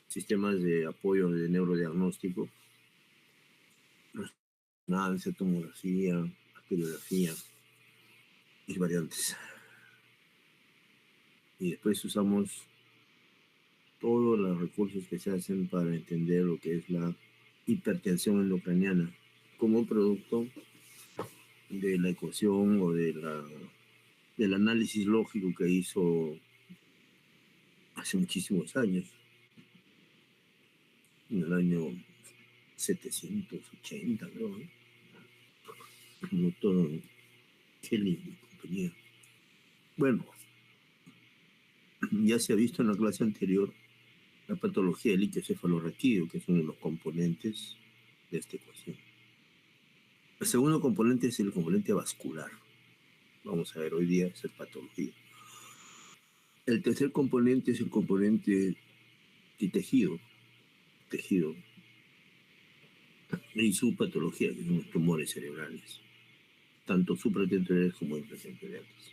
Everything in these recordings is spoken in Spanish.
sistemas de apoyo de neurodiagnóstico, resonancia, tomografía, arteriografía y variantes. Y después usamos todos los recursos que se hacen para entender lo que es la hipertensión endocraniana como producto de la ecuación o del análisis lógico que hizo hace muchísimos años, en el año 780, creo, ¿no? El doctor Kelly y compañía. Bueno, ya se ha visto en la clase anterior la patología del líquido cefalorraquídeo, que es uno de los componentes de esta ecuación. El segundo componente es el componente vascular. Vamos a ver hoy día esa patología. El tercer componente es el componente de tejido y su patología, que son los tumores cerebrales, tanto supratemporales como infratemporales.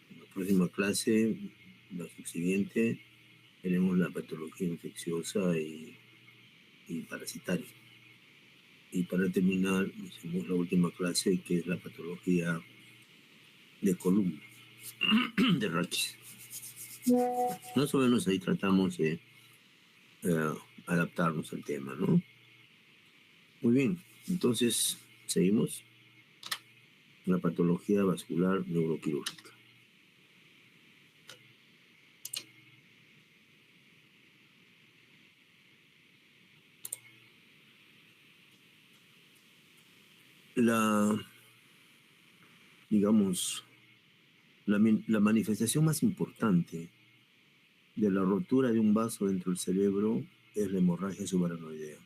En la próxima clase, la subsiguiente, veremos la patología infecciosa y parasitaria. Y para terminar, hicimos la última clase, que es la patología de columna, de raquis. Más o menos ahí tratamos de adaptarnos al tema, ¿no? Muy bien, entonces seguimos. La patología vascular neuroquirúrgica. La manifestación más importante de la rotura de un vaso dentro del cerebro es la hemorragia subaracnoidea.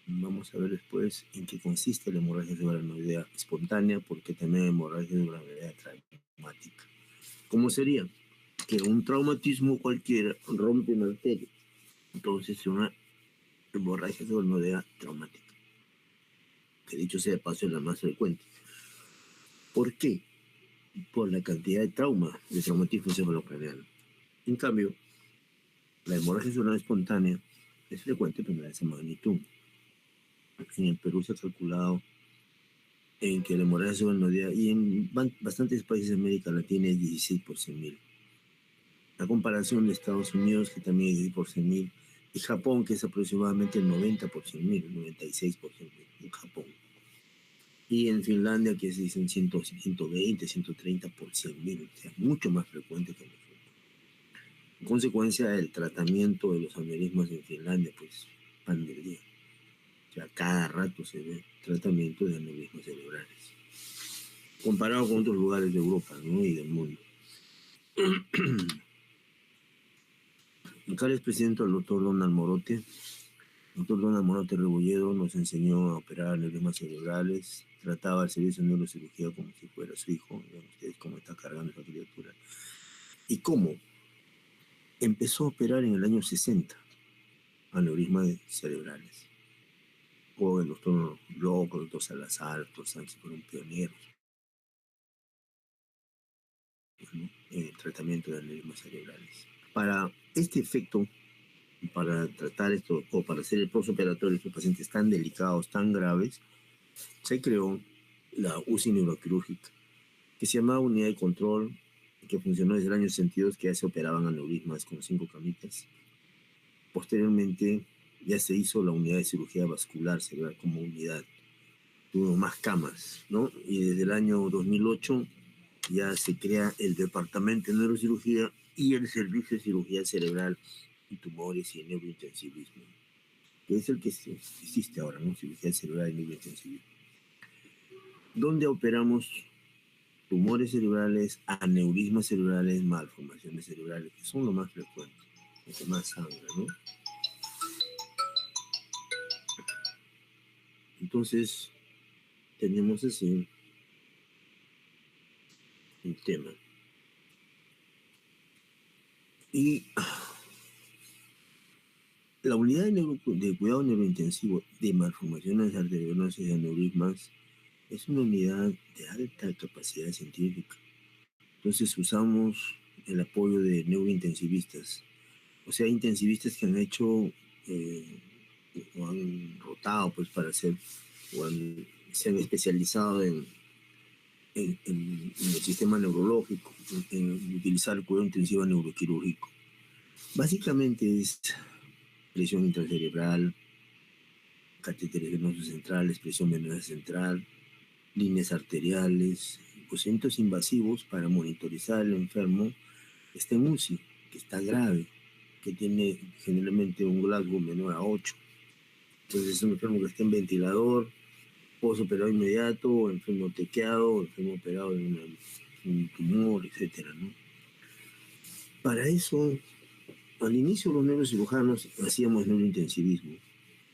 Vamos a ver después en qué consiste la hemorragia subaracnoidea espontánea, porque también hay hemorragia subaracnoidea traumática. ¿Cómo sería? Que un traumatismo cualquiera rompe una arteria. Entonces es una hemorragia subaracnoidea traumática, que dicho sea de paso es la más frecuente. ¿Por qué? Por la cantidad de traumatismo cefalocraneal. En cambio, la hemorragia cerebral espontánea es frecuente, pero no de esa magnitud. En el Perú se ha calculado en que la hemorragia cerebral y en bastantes países de América Latina es 16 por 100.000. La comparación de Estados Unidos, que también es 10 por 100.000, y Japón, que es aproximadamente el 90 por 100.000, 96 por 100.000 en Japón. Y en Finlandia, que se dicen 120, 130 por 100.000, o sea, mucho más frecuente que nosotros. En consecuencia, el tratamiento de los aneurismas en Finlandia, pues, pan del día. O sea, cada rato se ve tratamiento de aneurismas cerebrales, comparado con otros lugares de Europa, ¿no? Y del mundo. Acá les presento al doctor Donald Morote. El doctor Donald Morote Rebolledo nos enseñó a operar aneurismas cerebrales, trataba el servicio de neurocirugía como si fuera su hijo. Vean ustedes cómo está cargando esa criatura. Y cómo empezó a operar en el año 60 aneurismas cerebrales. O el doctor Loco, el doctor Salazar, el doctor Sánchez fueron pioneros en el tratamiento de aneurismas cerebrales. Para este efecto, para tratar esto o para hacer el postoperatorio de estos pacientes tan delicados, tan graves, se creó la UCI neuroquirúrgica, que se llamaba unidad de control, que funcionó desde el año 62, que ya se operaban aneurismas con 5 camitas. Posteriormente ya se hizo la unidad de cirugía vascular cerebral como unidad, tuvo más camas, ¿no? Y desde el año 2008 ya se crea el departamento de neurocirugía y el servicio de cirugía cerebral y tumores y neurointensivismo, que es el que existe ahora, ¿no? Cirugía cerebral y neurointensivismo, donde operamos tumores cerebrales, aneurismas cerebrales, malformaciones cerebrales, que son lo más frecuente, lo que más sangra, ¿no? Entonces, tenemos así un tema. Y la unidad de cuidado neurointensivo de malformaciones arteriovenosas y aneurismas es una unidad de alta capacidad científica. Entonces usamos el apoyo de neurointensivistas O sea, intensivistas que han hecho o han rotado pues para hacer, se han especializado en el sistema neurológico, en utilizar el cuidado intensivo neuroquirúrgico. Básicamente es presión intracerebral, catéteres venosos centrales, presión venosa central, líneas arteriales, procedimientos invasivos para monitorizar al enfermo que está en UCI, que está grave, que tiene generalmente un Glasgow menor a 8. Entonces es un enfermo que está en ventilador, postoperado inmediato, o enfermo tequeado, o enfermo operado de un tumor, etcétera, ¿no? Para eso, al inicio los neurocirujanos hacíamos neurointensivismo.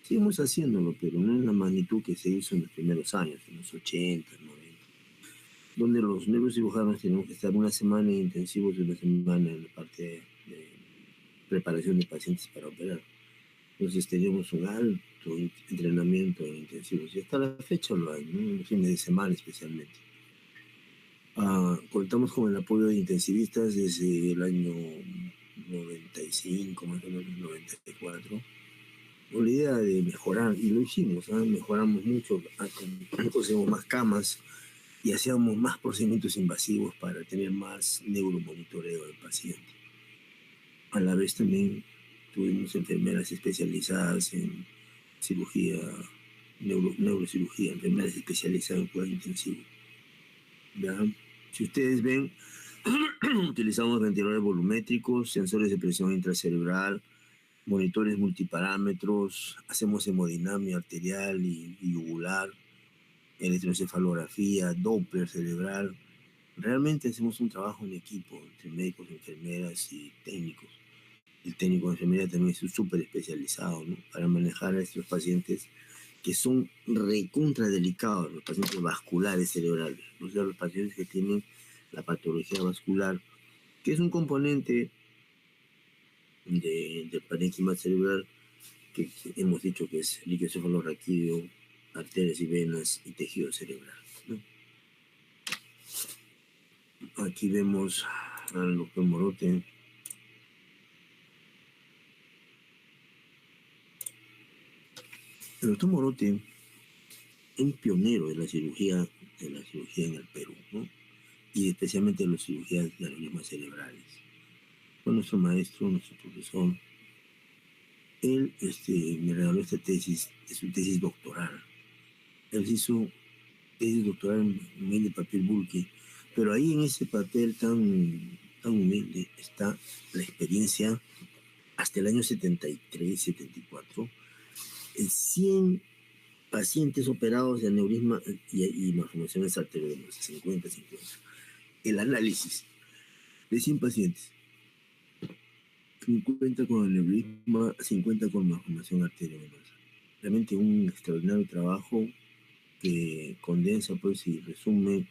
Seguimos haciéndolo, pero no en la magnitud que se hizo en los primeros años, en los 80, 90, donde los neurocirujanos teníamos que estar una semana en intensivos y una semana en la parte de preparación de pacientes para operar. Entonces teníamos un alto entrenamiento en intensivos y hasta la fecha lo hay, ¿no? En los fines de semana especialmente. Contamos con el apoyo de intensivistas desde el año 95, más o menos 94, con la idea de mejorar, y lo hicimos, mejoramos mucho, conseguimos más camas y hacíamos más procedimientos invasivos para tener más neuromonitoreo del paciente. A la vez también tuvimos enfermeras especializadas en cirugía, neurocirugía, enfermeras especializadas en cuidado intensivo. ¿Ya? Si ustedes ven, utilizamos ventiladores volumétricos, sensores de presión intracerebral, monitores multiparámetros, hacemos hemodinamia arterial y yugular, electroencefalografía, Doppler cerebral. Realmente hacemos un trabajo en equipo entre médicos, enfermeras y técnicos. El técnico de enfermería también es súper especializado, ¿no? Para manejar a estos pacientes que son recontra delicados, los pacientes vasculares cerebrales, o sea, los pacientes que tienen la patología vascular, que es un componente del parénquima cerebral que hemos dicho que es líquido cefalorraquídeo, arterias y venas y tejido cerebral, ¿no? Aquí vemos al doctor Morote. El doctor Morote es un pionero de la cirugía en el Perú, ¿no? Y especialmente de las cirugías de aneurismas cerebrales. Fue nuestro maestro, nuestro profesor. Él me regaló esta tesis, es su tesis doctoral. Él hizo tesis doctoral en mail de papel bulky, pero ahí en ese papel tan humilde está la experiencia hasta el año 73, 74, en 100 pacientes operados de aneurisma y malformaciones arteriovenosas, 50. El análisis de 100 pacientes, 50 con aneurisma, 50 con malformación arteriovenosa. Realmente un extraordinario trabajo que condensa pues y resume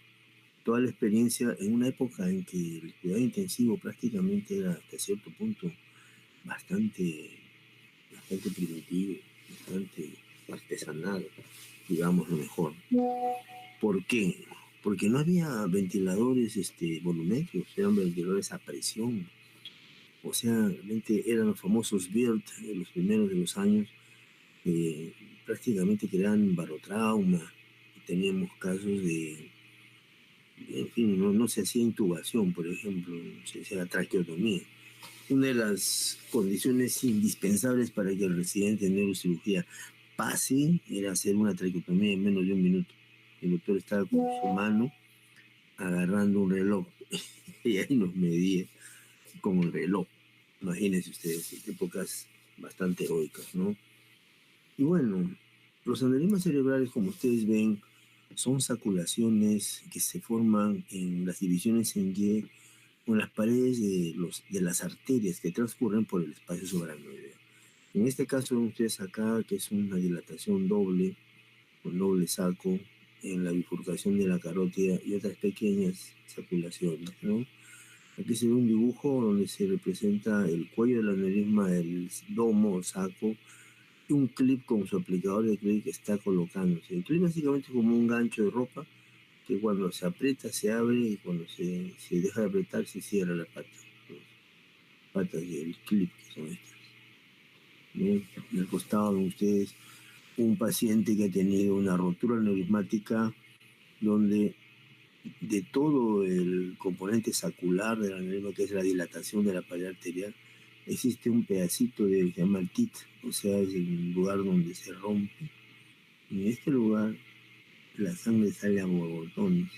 toda la experiencia en una época en que el cuidado intensivo prácticamente era hasta cierto punto bastante primitivo, bastante artesanal, digamos lo mejor. ¿Por qué? Porque no había ventiladores volumétricos, eran ventiladores a presión. O sea, realmente eran los famosos BIRT en los primeros de los años, prácticamente creaban barotrauma. Teníamos casos en fin, no se hacía intubación, por ejemplo, se hacía traqueotomía. Una de las condiciones indispensables para que el residente de neurocirugía pase era hacer una traqueotomía en menos de un minuto. El doctor estaba con su mano agarrando un reloj y ahí nos medía con el reloj. Imagínense ustedes, épocas bastante heroicas, ¿no? Y bueno, los aneurismas cerebrales, como ustedes ven, son saculaciones que se forman en las divisiones en Y o en las paredes de las arterias que transcurren por el espacio subaracnoideo. En este caso ven ustedes acá que es una dilatación doble, con doble saco, en la bifurcación de la carótida y otras pequeñas saculaciones, ¿no? Aquí se ve un dibujo donde se representa el cuello del aneurisma, el domo o saco, y un clip con su aplicador de clip que está colocándose. El clip básicamente es como un gancho de ropa que cuando se aprieta se abre y cuando se deja de apretar se cierra la pata. patas del clip, que son estas. Bien, al costado de ustedes un paciente que ha tenido una rotura neurismática donde de todo el componente sacular del aneurisma, que es la dilatación de la pared arterial, existe un pedacito de que se llama el TIT, o sea, es el lugar donde se rompe. Y en este lugar la sangre sale a borbotones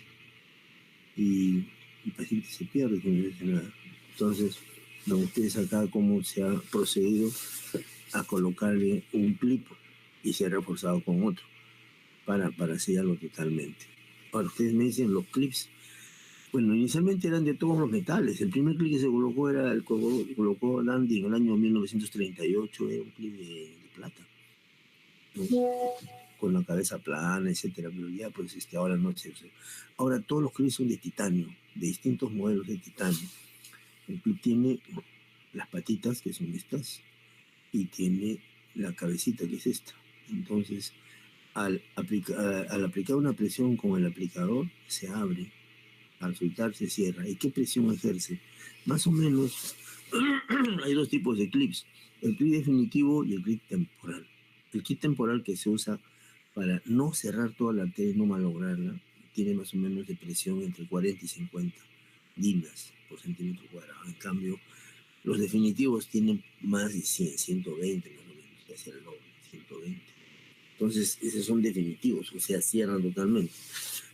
y el paciente se pierde sin decir nada. Entonces, ven ustedes acá cómo se ha procedido a colocarle un clip y se ha reforzado con otro para sellarlo totalmente. Ahora, ustedes me dicen los clips. Bueno, inicialmente eran de todos los metales. El primer clip que se colocó era el que colocó Landy en el año 1938, era un clip de plata, ¿no? Con la cabeza plana, etcétera, pero ya pues ahora no se usa. Ahora todos los clips son de titanio, de distintos modelos de titanio. El clip tiene las patitas, que son estas, y tiene la cabecita, que es esta. Entonces, al aplicar una presión con el aplicador, se abre. Al soltar se cierra. ¿Y qué presión ejerce? Más o menos, hay dos tipos de clips, el clip definitivo y el clip temporal. El clip temporal, que se usa para no cerrar toda la arteria y no malograrla, tiene más o menos de presión entre 40 y 50 dinas por centímetro cuadrado. En cambio, los definitivos tienen más de 100, 120 más o menos, casi el doble, 120. Entonces, esos son definitivos, o sea, cierran totalmente.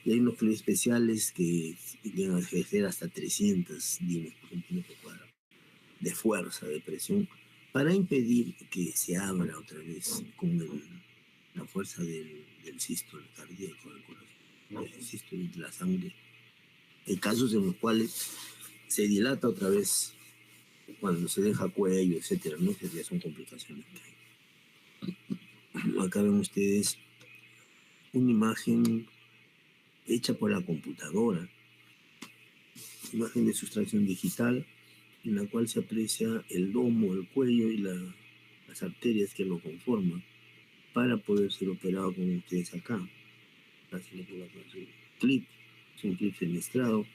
Y hay unos clips especiales que llegan a ejercer hasta 300 dimes por centímetro cuadrado de fuerza, de presión, para impedir que se abra otra vez con la fuerza del sístole cardíaco del corazón, el sístole de la sangre. Hay casos en los cuales se dilata otra vez cuando se deja cuello, etcétera, ¿no? Que ya son complicaciones que hay. Acá ven ustedes una imagen hecha por la computadora, imagen de sustracción digital, en la cual se aprecia el lomo, el cuello y las arterias que lo conforman, para poder ser operado como ustedes acá. Así le colocan su clip, es un clip fenestrado,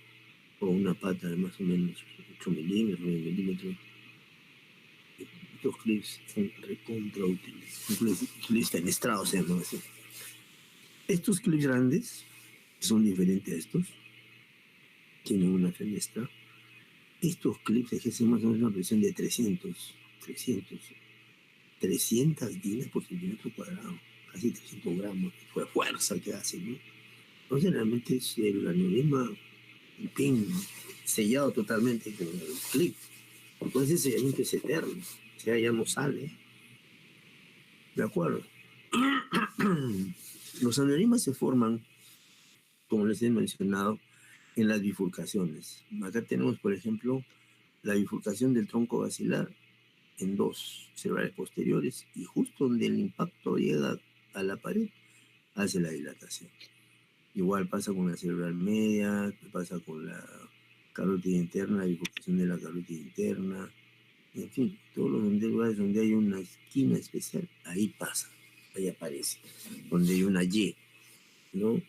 o una pata de más o menos 8 milímetros, 9 milímetros. Estos clips son recontra útiles, clips fenestrados se llaman así. Estos clips grandes son diferentes a estos, tienen una fenestra. Estos clips ejercen más o menos una presión de 300 dinas por centímetro cuadrado, casi 300 gramos de fuerza que hacen, ¿no? Entonces realmente es el aneurisma bien sellado totalmente con el clip. Entonces ese sellamiento es eterno, o sea, ya no sale. ¿De acuerdo? Los aneurismas se forman, como les he mencionado, en las bifurcaciones. Acá tenemos, por ejemplo, la bifurcación del tronco basilar en dos cerebrales posteriores, y justo donde el impacto llega a la pared, hace la dilatación. Igual pasa con la cerebral media, pasa con la carótida interna, la bifurcación de la carótida interna, en fin, todos los lugares donde hay una esquina especial, ahí pasa, ahí aparece, donde hay una Y, ¿no?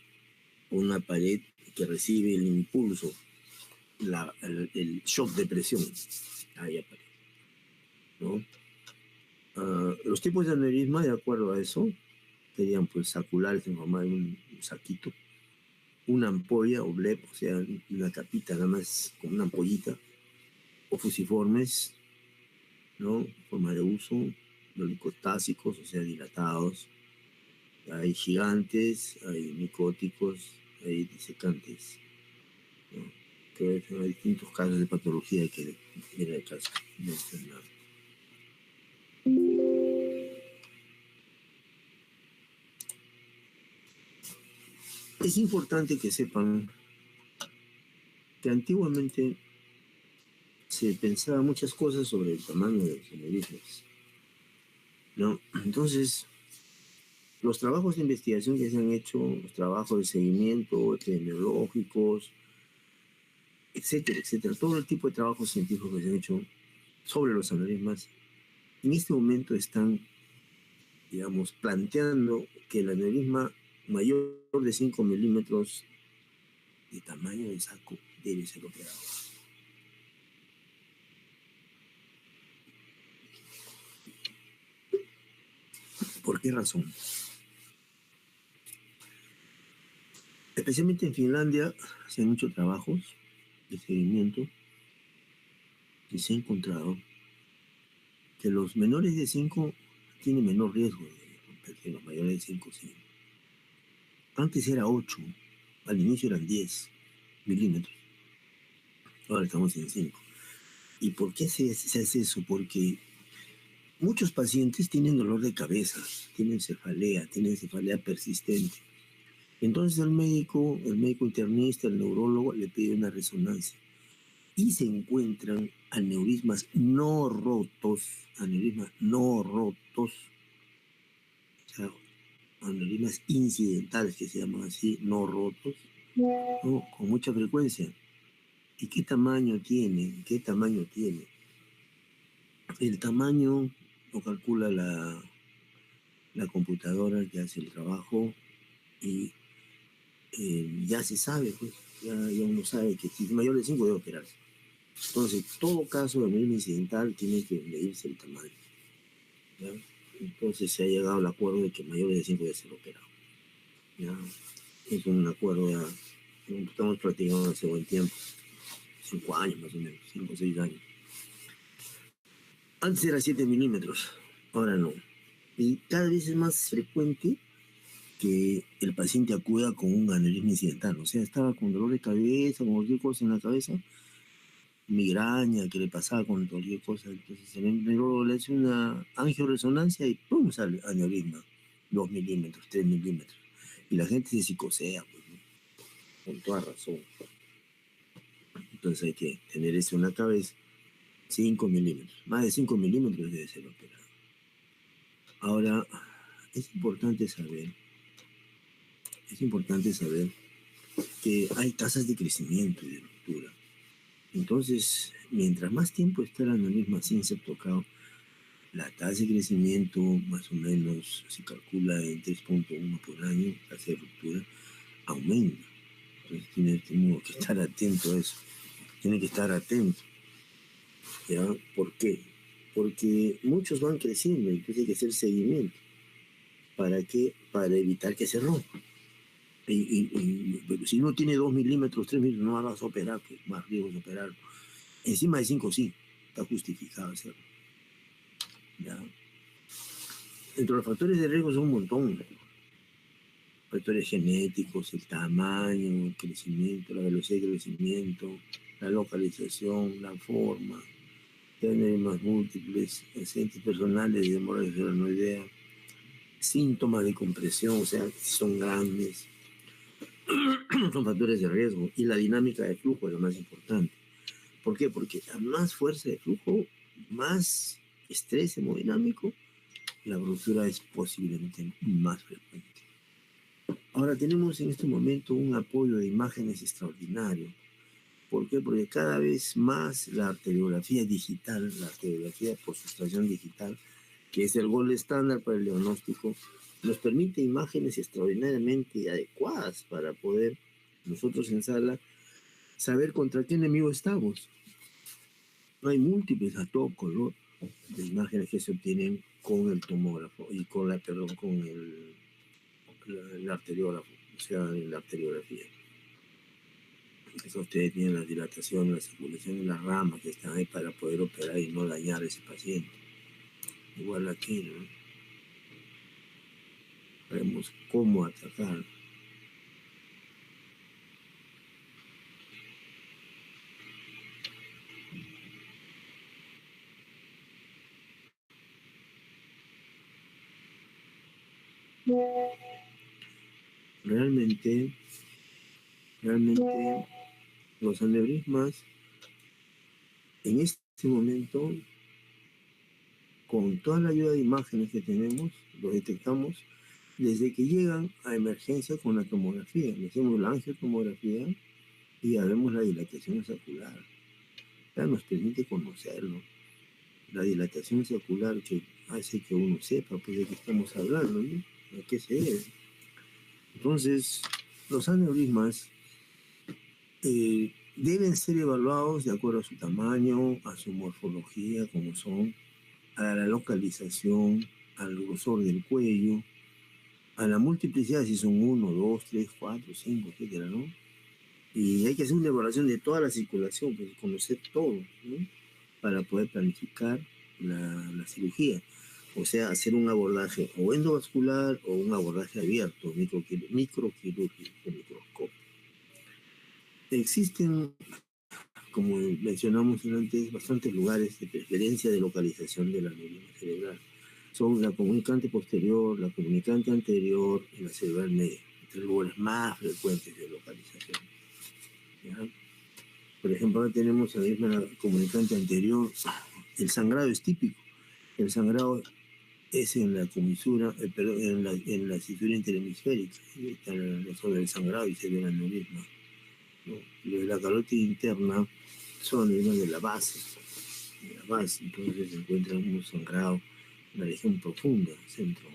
Una pared que recibe el impulso, el shock de presión, ahí aparece, ¿no? Los tipos de aneurisma, de acuerdo a eso, serían pues saculares en forma de un saquito, una ampolla o bleb, o sea, una capita nada más, como una ampollita, o fusiformes, ¿no? En forma de uso, oligostásicos, o sea, dilatados. Hay gigantes, hay micóticos, hay disecantes, ¿no? Que hay distintos casos de patología que viene el caso mencionado. Es importante que sepan que antiguamente se pensaba muchas cosas sobre el tamaño de los aneurismas, ¿no? Entonces, los trabajos de investigación que se han hecho, los trabajos de seguimiento epidemiológicos, etcétera, etcétera, todo el tipo de trabajos científicos que se han hecho sobre los aneurismas, en este momento están, digamos, planteando que el aneurisma mayor de 5 milímetros de tamaño del saco debe ser operado. qué razón? Especialmente en Finlandia se han hecho trabajos de seguimiento y se ha encontrado que los menores de 5 tienen menor riesgo de romperse, los mayores de 5 sí. Antes era 8, al inicio eran 10 milímetros, ahora estamos en 5. ¿Y por qué se hace eso? Porque muchos pacientes tienen dolor de cabeza, tienen cefalea persistente. Entonces el médico internista, el neurólogo, le pide una resonancia y se encuentran aneurismas no rotos, o sea, aneurismas incidentales que se llaman así, no rotos, ¿no? Con mucha frecuencia. ¿Y qué tamaño tiene? El tamaño lo calcula la computadora que hace el trabajo y ya se sabe, pues, ya uno sabe que si es mayor de 5 debe operarse. Entonces, todo caso de aneurisma incidental tiene que medirse el tamaño, ¿ya? Entonces se ha llegado al acuerdo de que mayores de 5 debe ser operado, ¿ya? Es un acuerdo ya, estamos practicando hace buen tiempo, 5 años más o menos, 5 o 6 años. Antes era 7 milímetros, ahora no. Y cada vez es más frecuente que el paciente acuda con un aneurisma incidental, o sea, estaba con dolor de cabeza, con cualquier cosa en la cabeza, migraña que le pasaba con cualquier cosa, entonces el neurólogo le hace una angioresonancia y ¡pum! Sale aneurisma, 2 milímetros, 3 milímetros, y la gente se psicosea, pues, ¿no? Con toda razón. Entonces hay que tener eso en la cabeza, 5 milímetros, más de 5 milímetros debe ser operado. Ahora, es importante saber que hay tasas de crecimiento y de ruptura. Entonces, mientras más tiempo está el aneurisma sin ser tocado, la tasa de crecimiento más o menos se calcula en 3.1 por año, la tasa de ruptura aumenta. Entonces tiene que estar atento a eso, tiene que estar atento. ¿Ya? ¿Por qué? Porque muchos van creciendo, entonces hay que hacer seguimiento. ¿Para qué? Para evitar que se rompa. Pero si uno tiene 2 milímetros, 3 milímetros, no vas a operar, pues más riesgo de operarlo. Encima de 5 sí, está justificado hacerlo. ¿Ya? Entre los factores de riesgo son un montón. Factores genéticos, el tamaño, el crecimiento, la velocidad de crecimiento, la localización, la forma, tener múltiples, accidentes personales de hemorragia cerebroidea, síntomas de compresión, o sea, son grandes, son factores de riesgo. Y la dinámica de flujo es lo más importante. ¿Por qué? Porque a más fuerza de flujo, más estrés hemodinámico, la ruptura es posiblemente más frecuente. Ahora tenemos en este momento un apoyo de imágenes extraordinario. ¿Por qué? Porque cada vez más la arteriografía digital, la arteriografía por sustracción digital, que es el gold estándar para el diagnóstico, nos permite imágenes extraordinariamente adecuadas para poder nosotros en sala saber contra qué enemigo estamos. No hay múltiples a todo color de imágenes que se obtienen con el tomógrafo y con el arteriógrafo, o sea, la arteriografía. Eso ustedes tienen la dilatación, la circulación de las ramas que están ahí para poder operar y no dañar a ese paciente. Igual aquí, ¿no? Veremos cómo atacar. Realmente los aneurismas en este momento, con toda la ayuda de imágenes que tenemos, los detectamos desde que llegan a emergencia con la tomografía. Le hacemos la angiotomografía y ya vemos la dilatación escapular. Ya nos permite conocerlo. La dilatación escapular que hace que uno sepa pues, de qué estamos hablando, ¿no? ¿A qué se debe? Entonces, los aneurismas deben ser evaluados de acuerdo a su tamaño, a su morfología, como son, a la localización, al grosor del cuello, a la multiplicidad, si son 1, 2, 3, 4, 5, etcétera, ¿no? Y hay que hacer una evaluación de toda la circulación, pues conocer todo, ¿no? Para poder planificar la cirugía. O sea, hacer un abordaje o endovascular o un abordaje abierto, microquirúrgico, con microscopio. Existen, como mencionamos antes, bastantes lugares de preferencia de localización del aneurisma cerebral. Son la comunicante posterior, la comunicante anterior y la cerebral media, tres lugares más frecuentes de localización. ¿Ya? Por ejemplo, ahora tenemos la misma comunicante anterior. El sangrado es típico. El sangrado es en la comisura, perdón, en la cintura interhemisférica. Está la zona del sangrado y se ve el aneurisma, ¿no? Lo de la carótida interna son aneurismas de la base. Entonces se encuentra un sangrado en la región profunda, centro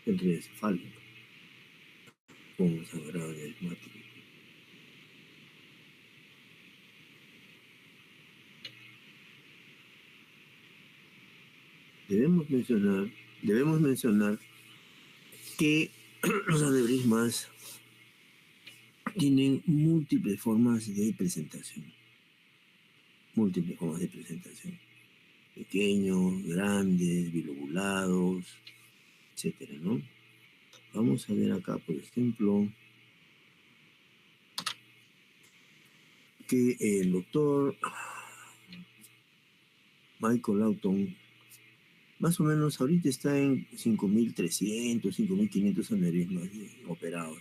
encefálico, con un sangrado aneurismático. Debemos mencionar que los aneurismas tienen múltiples formas de presentación. Pequeños, grandes, bilobulados, etcétera, ¿no? Vamos a ver acá, por ejemplo, que el doctor Michael Lawton, más o menos ahorita está en 5.300, 5.500 aneurismas operados.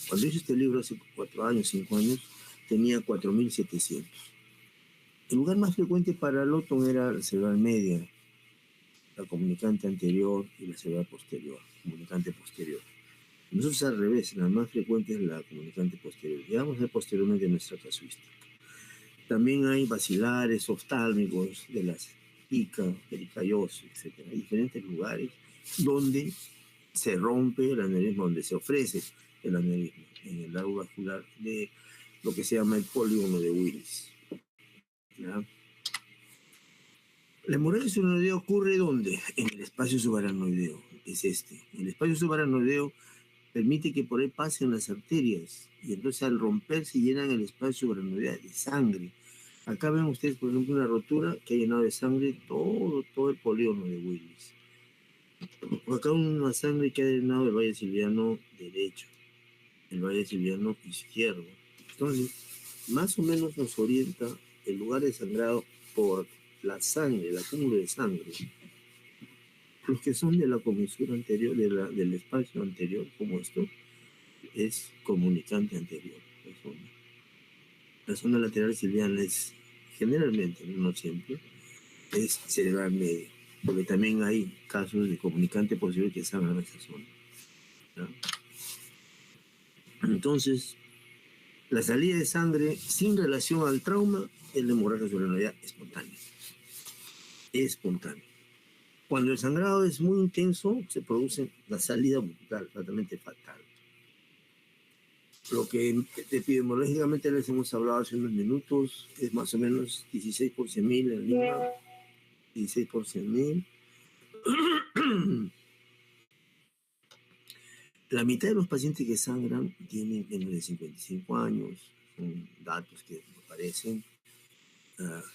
Cuando hice este libro hace 4 años, 5 años, tenía 4.700. El lugar más frecuente para Lawton era la cerebral media, la comunicante anterior y la cerebral posterior, comunicante posterior. Nosotros al revés, la más frecuente es la comunicante posterior. Ya vamos a ver posteriormente nuestra casuística. También hay bacilares, oftálmicos, de las pica, pericallosis, etc. Hay diferentes lugares donde se rompe el aneurisma, donde se ofrece el aneurisma, en el largo vascular de lo que se llama el polígono de Willis. ¿Ya? La hemorragia subaranoidea ocurre ¿dónde? En el espacio subaranoideo, es este. El espacio subaranoideo permite que por él pasen las arterias y entonces al romperse llenan el espacio subaranoideo de sangre. Acá ven ustedes, por ejemplo, una rotura que ha llenado de sangre todo el polígono de Willis. Acá una sangre que ha llenado el valle silviano derecho, el valle silviano izquierdo. Entonces, más o menos nos orienta el lugar de sangrado por la sangre, el acúmulo de sangre. Los que son de la comisura anterior, del espacio anterior, como esto, es comunicante anterior. La zona lateral silviana es generalmente, no siempre, es cerebral media, porque también hay casos de comunicante posterior que sangran esa zona, ¿no? Entonces, la salida de sangre sin relación al trauma es la hemorragia subaranoidea espontánea. Cuando el sangrado es muy intenso, se produce la salida brutal, totalmente fatal. Lo que epidemiológicamente les hemos hablado hace unos minutos es más o menos 16 por 100.000 en Lima, 16 por 100.000. La mitad de los pacientes que sangran tienen menos de 55 años, son datos que aparecen.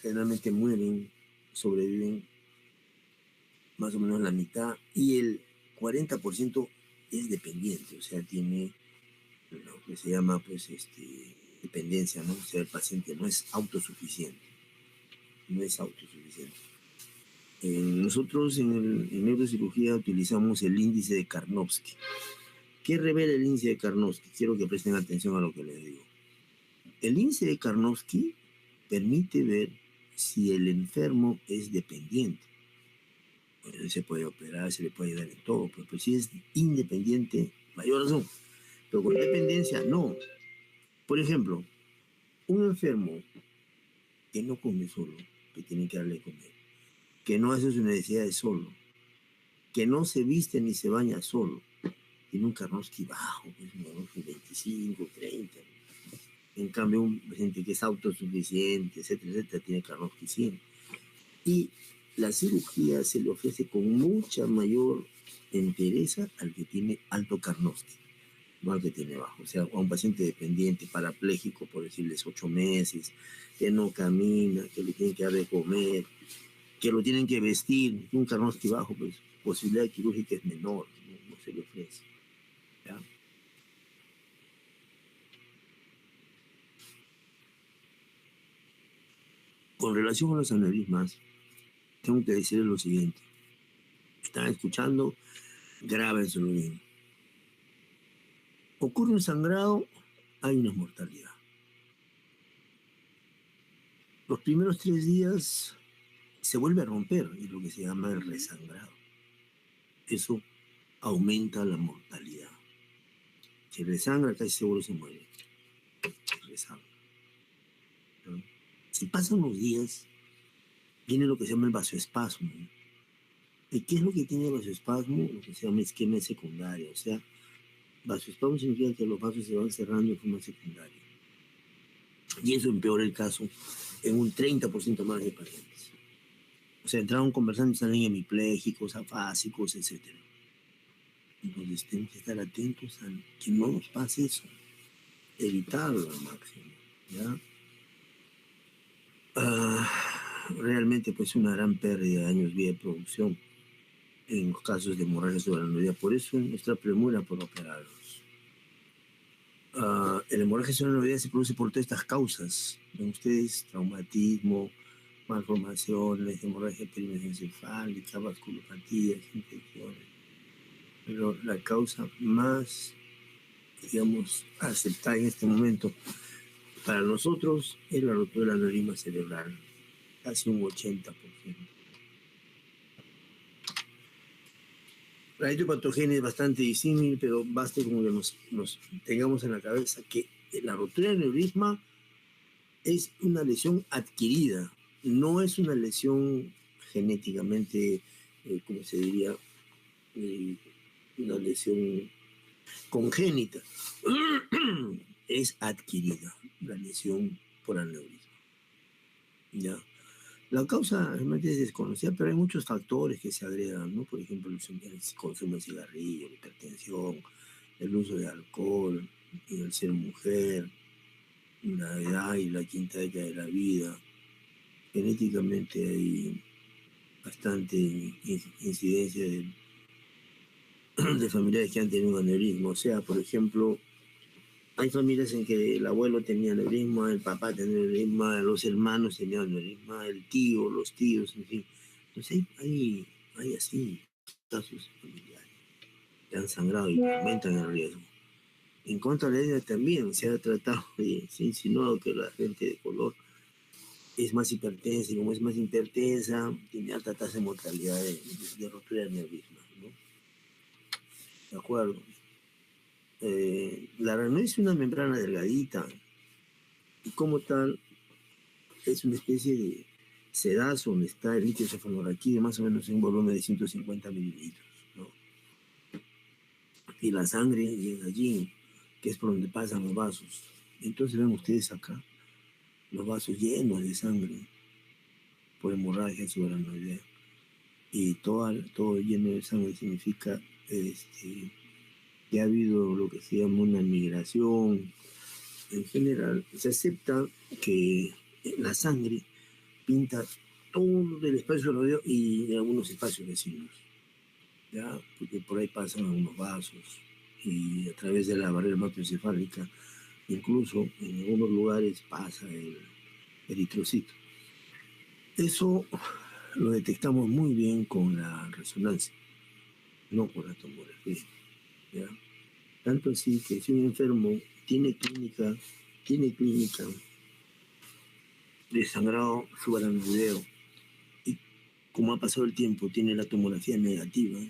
Generalmente mueren, sobreviven más o menos la mitad, y el 40% es dependiente, o sea, tiene lo que se llama pues dependencia, ¿no? O sea, el paciente no es autosuficiente. Nosotros en neurocirugía utilizamos el índice de Karnofsky. ¿Qué revela el índice de Karnofsky? Quiero que presten atención a lo que les digo. El índice de Karnofsky permite ver si el enfermo es dependiente. Pues se puede operar, se le puede ayudar en todo, pero si es independiente, mayor razón. Pero con dependencia, no. Por ejemplo, un enfermo que no come solo, que tiene que darle de comer, que no hace sus necesidades solo, que no se viste ni se baña solo, tiene un Karnofsky bajo, pues un Karnofsky 25, 30. En cambio, un paciente que es autosuficiente, etcétera, etcétera, tiene Karnofsky 100. Y la cirugía se le ofrece con mucha mayor entereza al que tiene alto Karnowski, no al que tiene bajo. O sea, a un paciente dependiente, parapléjico, por decirles 8 meses, que no camina, que le tienen que dar de comer, que lo tienen que vestir, un Karnowski bajo, pues posibilidad quirúrgica es menor, no se le ofrece. ¿Ya? Con relación a los aneurismas, tengo que decirles lo siguiente. Están escuchando, grábenselo bien. Ocurre un sangrado, hay una mortalidad. Los primeros 3 días se vuelve a romper, es lo que se llama el resangrado. Eso aumenta la mortalidad. Si resangra, casi seguro se muere. Resangra, ¿no? Si pasan los días, viene lo que se llama el vasoespasmo. ¿Y qué es lo que tiene el vasoespasmo? Lo que se llama isquemia secundaria. O sea, vasoespasmo significa que los vasos se van cerrando de forma secundaria. Y eso empeora el caso en un 30% más de pacientes. O sea, entraron conversando y salen hemipléjicos, afásicos, etc. Entonces tenemos que estar atentos a que no nos pase eso. Evitarlo al máximo, ¿ya? Realmente pues una gran pérdida de años vida de producción en los casos de hemorragia subaracnoidea. Por eso nuestra premura por operarlos. El hemorragia subaracnoidea se produce por todas estas causas. Ven ustedes, traumatismo, malformaciones, hemorragia perimesencefálica, vasculopatías, infecciones. Pero la causa más, digamos, aceptada en este momento para nosotros es la rotura del aneurisma cerebral, casi un 80%. La etiopatogenia es bastante disímil, pero basta con que nos tengamos en la cabeza que la rotura del aneurisma es una lesión adquirida, no es una lesión genéticamente, ¿cómo se diría? Una lesión congénita. Es adquirida la lesión por aneurisma. ¿Ya? La causa realmente es desconocida, pero hay muchos factores que se agregan, ¿no? Por ejemplo, el consumo de cigarrillo, la hipertensión, el uso de alcohol, el ser mujer, la edad y la quinta década de la vida. Genéticamente hay bastante incidencia de familiares que han tenido un aneurisma. O sea, por ejemplo, hay familias en que el abuelo tenía aneurisma, el papá tenía aneurisma, los hermanos tenían aneurisma, el tío, los tíos, en fin. Entonces hay así casos familiares que han sangrado y aumentan el riesgo. En cuanto a la hernia también se ha tratado se ha insinuado que la gente de color es más hipertensa, y como es más hipertensa, tiene alta tasa de mortalidad de rotura de aneurisma, ¿no? De acuerdo. La aracnoide es una membrana delgadita y como tal es una especie de sedazo donde está el líquido cefalorraquídeo más o menos en un volumen de 150 mililitros, ¿no? Y la sangre llega allí, que es por donde pasan los vasos. Entonces ven ustedes acá los vasos llenos de sangre por hemorragia subaracnoidea. Y todo lleno de sangre significa que ha habido lo que se llama una migración. En general, se acepta que la sangre pinta todo el espacio rodeo y algunos espacios vecinos, ¿ya? Porque por ahí pasan algunos vasos y a través de la barrera hematoencefálica, incluso en algunos lugares pasa el eritrocito. Eso lo detectamos muy bien con la resonancia, no con la tomografía, ¿ya? Tanto así que si un enfermo tiene clínica de sangrado subaracnoideo y como ha pasado el tiempo tiene la tomografía negativa,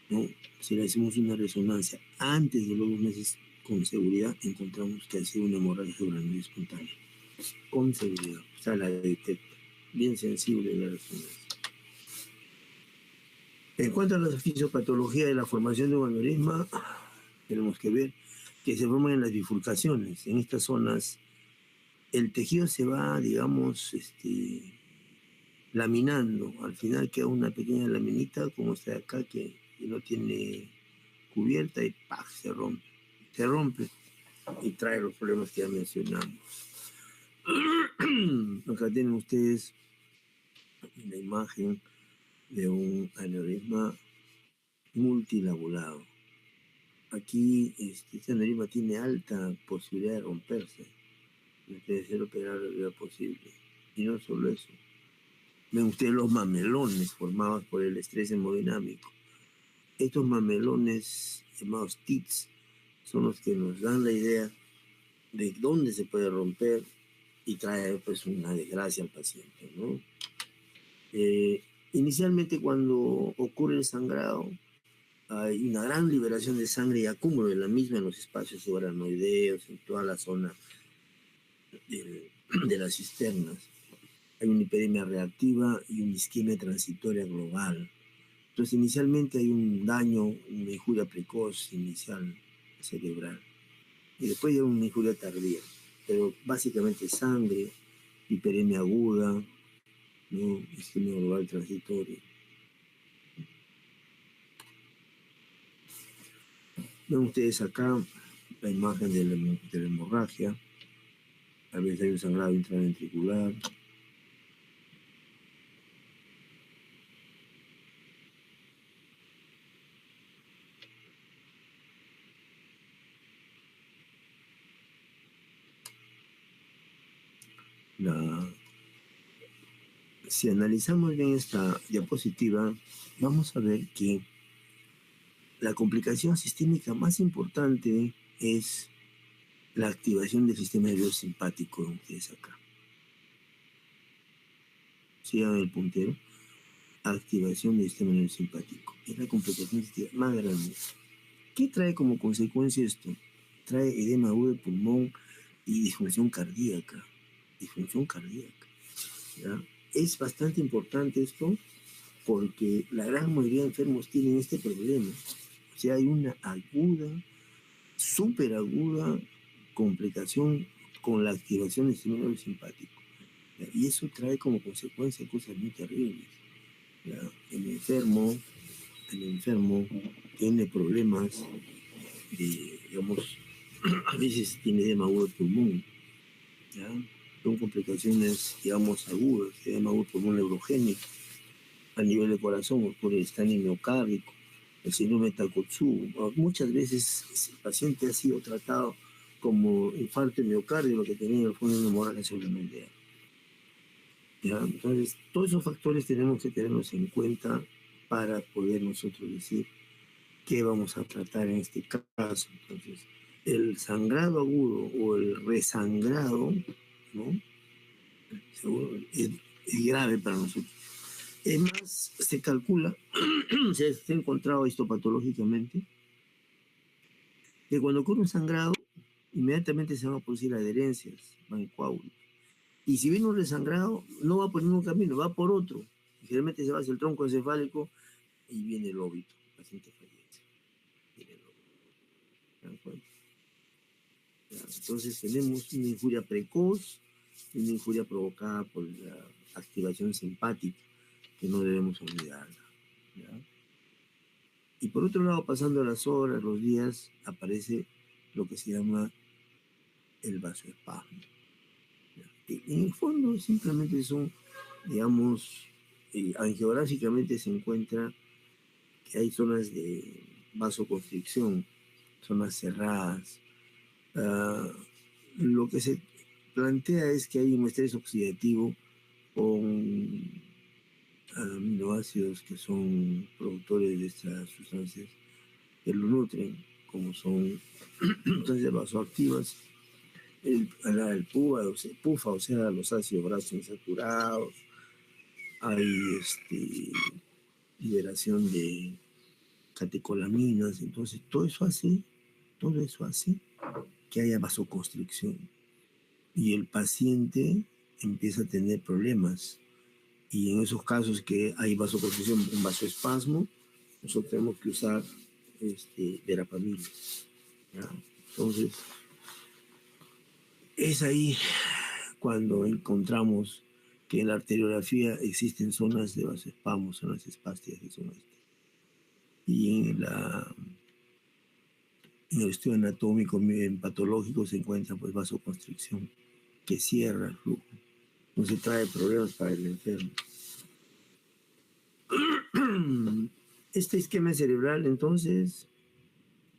¿no? Si le hacemos una resonancia antes de los 2 meses, con seguridad encontramos que ha sido una hemorragia subaracnoidea espontánea. Con seguridad, o sea, la detecta. Bien sensible la resonancia. En cuanto a la fisiopatología de la formación de un aneurisma, tenemos que ver que se forman en las bifurcaciones. En estas zonas el tejido se va, digamos, laminando. Al final queda una pequeña laminita como esta de acá que no tiene cubierta y ¡pac! Se rompe. Se rompe y trae los problemas que ya mencionamos. Acá tienen ustedes la imagen de un aneurisma multilobulado. Aquí este aneurisma tiene alta posibilidad de romperse, de ser operado lo vida posible. Y no solo eso. Ven ustedes los mamelones formados por el estrés hemodinámico. Estos mamelones llamados TITs son los que nos dan la idea de dónde se puede romper y trae pues una desgracia al paciente, ¿no? Inicialmente cuando ocurre el sangrado hay una gran liberación de sangre y acúmulo de la misma en los espacios subaranoideos, en toda la zona de las cisternas. Hay una hiperemia reactiva y una isquemia transitoria global. Entonces inicialmente hay un daño, una injuria precoz inicial cerebral y después hay una injuria tardía, pero básicamente sangre, hiperemia aguda, ¿no? Isquemia global transitoria. Ven ustedes acá la imagen de la hemorragia. A veces hay un sangrado intraventricular. Si analizamos bien esta diapositiva, vamos a ver que la complicación sistémica más importante es la activación del sistema nervioso simpático, que es acá. Sigan el puntero. Activación del sistema nervioso simpático. Es la complicación sistémica más grande. ¿Qué trae como consecuencia esto? Trae edema agudo de pulmón y disfunción cardíaca. Disfunción cardíaca. ¿Ya? Es bastante importante esto porque la gran mayoría de enfermos tienen este problema. O sea, hay una aguda, súper aguda complicación con la activación del sistema nervioso simpático. ¿Ya? Y eso trae como consecuencia cosas muy terribles. ¿Ya? El enfermo tiene problemas, digamos, a veces tiene edema agudo de pulmón, ¿ya? Son complicaciones, digamos, agudas, edema agudo de pulmón neurogénico. A nivel de corazón ocurre el estaño miocárdico, el síndrome de Takotsu. Muchas veces el paciente ha sido tratado como infarto de miocardio, lo que tenía en el fondo una hemorragia cerebral. ¿Ya? Entonces, todos esos factores tenemos que tenerlos en cuenta para poder nosotros decir qué vamos a tratar en este caso. Entonces, el sangrado agudo o el resangrado, ¿no? Es grave para nosotros. Es más, se calcula, se ha encontrado histopatológicamente, que cuando ocurre un sangrado, inmediatamente se van a producir adherencias, van coágulos. Y si viene un resangrado, no va por ningún camino, va por otro. Y generalmente se va hacia el tronco encefálico y viene el óbito. El paciente fallece. Viene el óbito. ¿Se dan cuenta? Ya, entonces tenemos una injuria precoz y una injuria provocada por la activación simpática, que no debemos olvidarla. ¿Ya? Y por otro lado, pasando las horas, los días, aparece lo que se llama el vasoespasmo. En el fondo simplemente son, digamos, angiográficamente se encuentra que hay zonas de vasoconstricción, zonas cerradas. Lo que se plantea es que hay un estrés oxidativo con aminoácidos que son productores de estas sustancias que lo nutren, como son sustancias vasoactivas, el PUFA, o sea, los ácidos grasos insaturados, hay liberación de catecolaminas, entonces todo eso hace que haya vasoconstricción y el paciente empieza a tener problemas. Y en esos casos que hay vasoconstricción, un vasoespasmo, nosotros tenemos que usar verapamil. ¿Ya? Entonces, es ahí cuando encontramos que en la arteriografía existen zonas de vasoespasmo, zonas espásticas que son y en el estudio anatómico, en patológico, se encuentra pues vasoconstricción que cierra el flujo. Entonces trae problemas para el enfermo. Este esquema cerebral, entonces,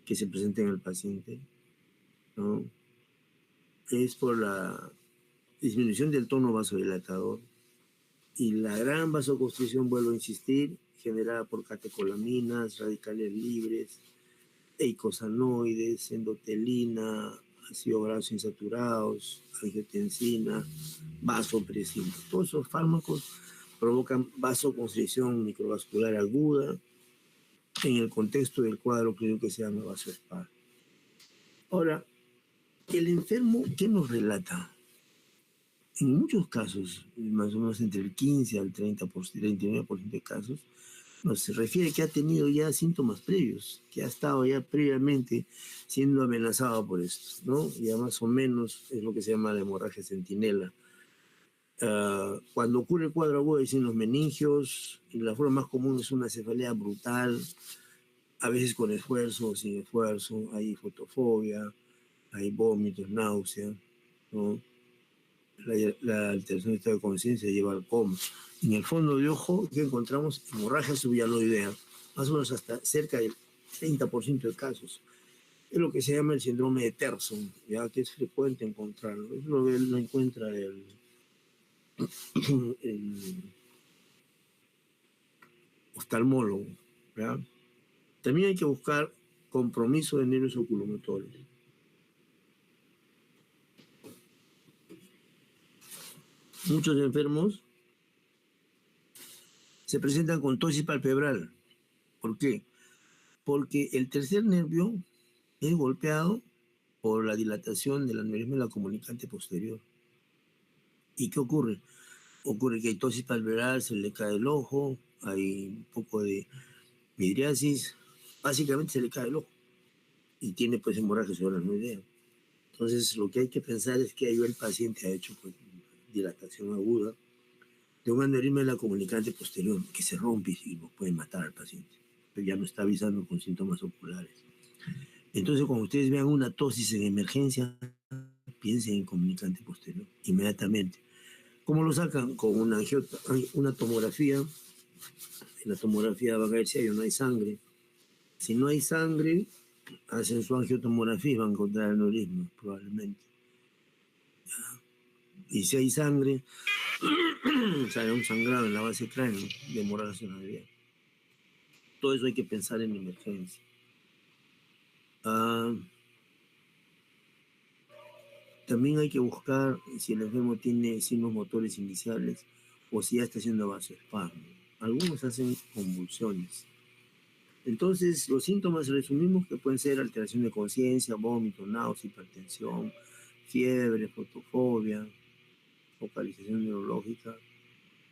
que se presenta en el paciente, ¿no?, es por la disminución del tono vasodilatador y la gran vasoconstricción, vuelvo a insistir, generada por catecolaminas, radicales libres, eicosanoides, endotelina, ácido graso insaturados, angiotensina, vasopresina. Todos esos fármacos provocan vasoconstricción microvascular aguda en el contexto del cuadro clínico que se llama vasoespasmo. Ahora, el enfermo, ¿qué nos relata? En muchos casos, más o menos entre el 15 al 39% de casos, nos refiere que ha tenido ya síntomas previos, que ha estado ya previamente siendo amenazado por esto, ¿no? Ya más o menos es lo que se llama la hemorragia centinela. Cuando ocurre el cuadro agudo en los meningios, y la forma más común es una cefalea brutal, a veces con esfuerzo o sin esfuerzo, hay fotofobia, hay vómitos, náusea, ¿no? La alteración de estado de conciencia lleva al coma. En el fondo de ojo, ¿qué encontramos? Hemorragia subhialoidea, más o menos hasta cerca del 30% de casos. Es lo que se llama el síndrome de Terson, ya que es frecuente encontrarlo. Es lo que lo encuentra el oftalmólogo, ¿ya? También hay que buscar compromiso de nervios oculomotores. Muchos enfermos se presentan con tosis palpebral. ¿Por qué? Porque el tercer nervio es golpeado por la dilatación del aneurisma de la comunicante posterior. ¿Y qué ocurre? Ocurre que hay tosis palpebral, se le cae el ojo, hay un poco de midriasis, básicamente se le cae el ojo y tiene pues hemorragia subaracnoidea. Entonces lo que hay que pensar es que ahí el paciente ha hecho pues dilatación aguda de un aneurisma de la comunicante posterior que se rompe y nos puede matar al paciente, pero ya no está avisando con síntomas oculares. Entonces cuando ustedes vean una tosis en emergencia, piensen en comunicante posterior inmediatamente. ¿Cómo lo sacan? Con una tomografía. En la tomografía van a ver si hay o no hay sangre. Si no hay sangre, hacen su angiotomografía y van a encontrar aneurisma, probablemente. ¿Ya? Y si hay sangre, sale un sangrado en la base cráneo de hemorragia cerebral. Todo eso hay que pensar en emergencia. También hay que buscar si el enfermo tiene signos motores iniciales o si ya está haciendo vasoespasmo. Algunos hacen convulsiones. Entonces, los síntomas resumimos que pueden ser alteración de conciencia, vómito, náusea, hipertensión, fiebre, fotofobia, focalización neurológica.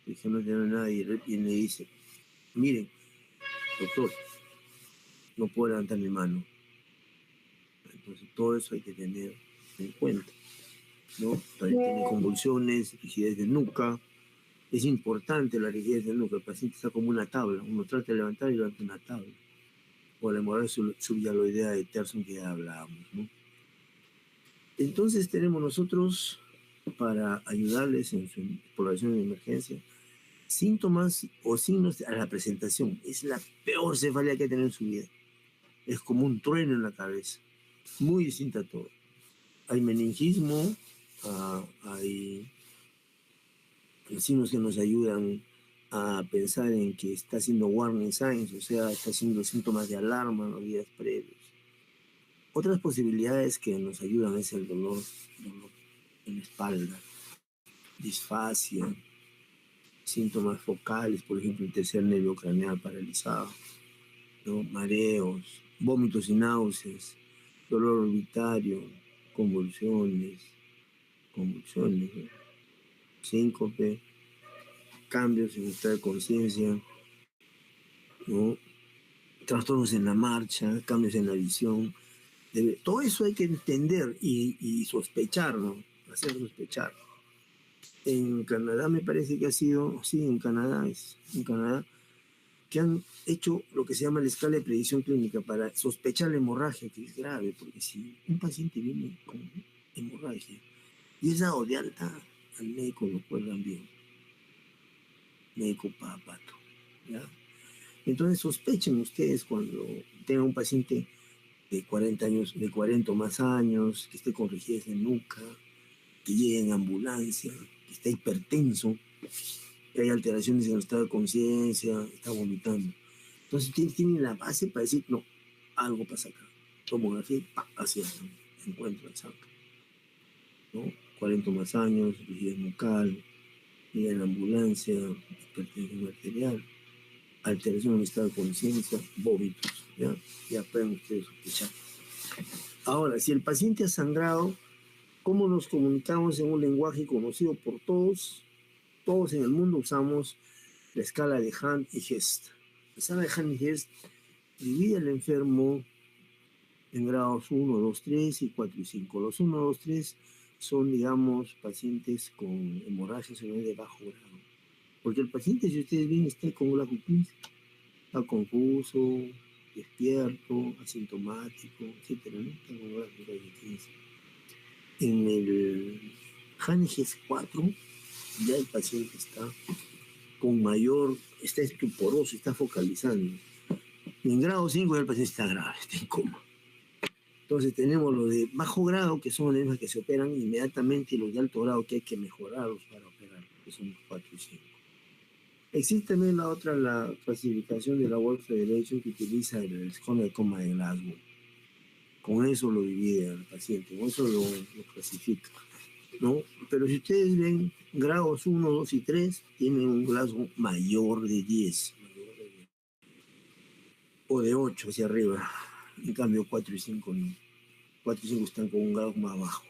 Dije, no tiene nada y le dice, miren, doctor, no puedo levantar mi mano. Entonces, todo eso hay que tener en cuenta, ¿no? También tiene convulsiones, rigidez de nuca. Es importante la rigidez de nuca. El paciente está como una tabla. Uno trata de levantar y levanta una tabla. O la hemorragia subhialoidea de Terson que ya hablábamos, ¿no? Entonces tenemos nosotros, para ayudarles en su exploración de emergencia, síntomas o signos a la presentación. Es la peor cefalea que ha tenido en su vida. Es como un trueno en la cabeza. Muy distinta a todo. Hay meningismo, hay signos que nos ayudan a pensar en que está haciendo warning signs, o sea, está haciendo síntomas de alarma en los días previos. Otras posibilidades que nos ayudan es el dolor en la espalda, disfasia, síntomas focales, por ejemplo, el tercer nervio craneal paralizado, ¿no? Mareos, vómitos y náuseas, dolor orbitario, convulsiones, ¿no? Síncope, cambios en el estado de conciencia, ¿no? Trastornos en la marcha, cambios en la visión. Todo eso hay que entender y sospechar, ¿no? Hacer sospechar. En Canadá me parece que ha sido, sí, en Canadá, que han hecho lo que se llama la escala de predicción clínica para sospechar la hemorragia, que es grave, porque si un paciente viene con hemorragia y es dado de alta, al médico lo cuelgan bien, médico papato, ¿ya? Entonces sospechen ustedes cuando tengan un paciente de 40 años, de 40 o más años, que esté con rigidez de nuca, que llegue en ambulancia, que esté hipertenso, que hay alteraciones en el estado de conciencia, está vomitando. Entonces tienen la base para decir, no, algo pasa acá. Tomografía, hacia encuentro el sangre, ¿no? 40 más años, rigidez nucal, llega en ambulancia, hipertensión arterial, alteración en el estado de conciencia, vómitos, ¿ya? Ya pueden ustedes sospechar. Ahora, si el paciente ha sangrado, ¿cómo nos comunicamos en un lenguaje conocido por todos? Todos en el mundo usamos la escala de Hand y Hest. La escala de Hand y Hest divide al enfermo en grados 1, 2, 3 y 4 y 5. Los 1, 2, 3 son, digamos, pacientes con hemorragia cerebral de bajo grado. Porque el paciente, si ustedes ven, está con glaucopenia, está confuso, despierto, asintomático, etc., ¿no? Está con glaucopenia. En el Hanges 4, ya el paciente está con mayor, está estuporoso, está focalizando. Y en grado 5 ya el paciente está grave, está en coma. Entonces tenemos los de bajo grado, que son las que se operan inmediatamente, y los de alto grado que hay que mejorarlos para operar, que son los 4 y 5. Existe también la otra, la clasificación de la World Federation, que utiliza el escala de coma de Glasgow. Con eso lo divide al paciente, con eso lo clasifica, ¿no? Pero si ustedes ven grados 1, 2 y 3, tienen un Glasgow mayor de 10, o de 8 hacia arriba. En cambio, 4 y 5 no. 4 y 5 están con un grado más bajo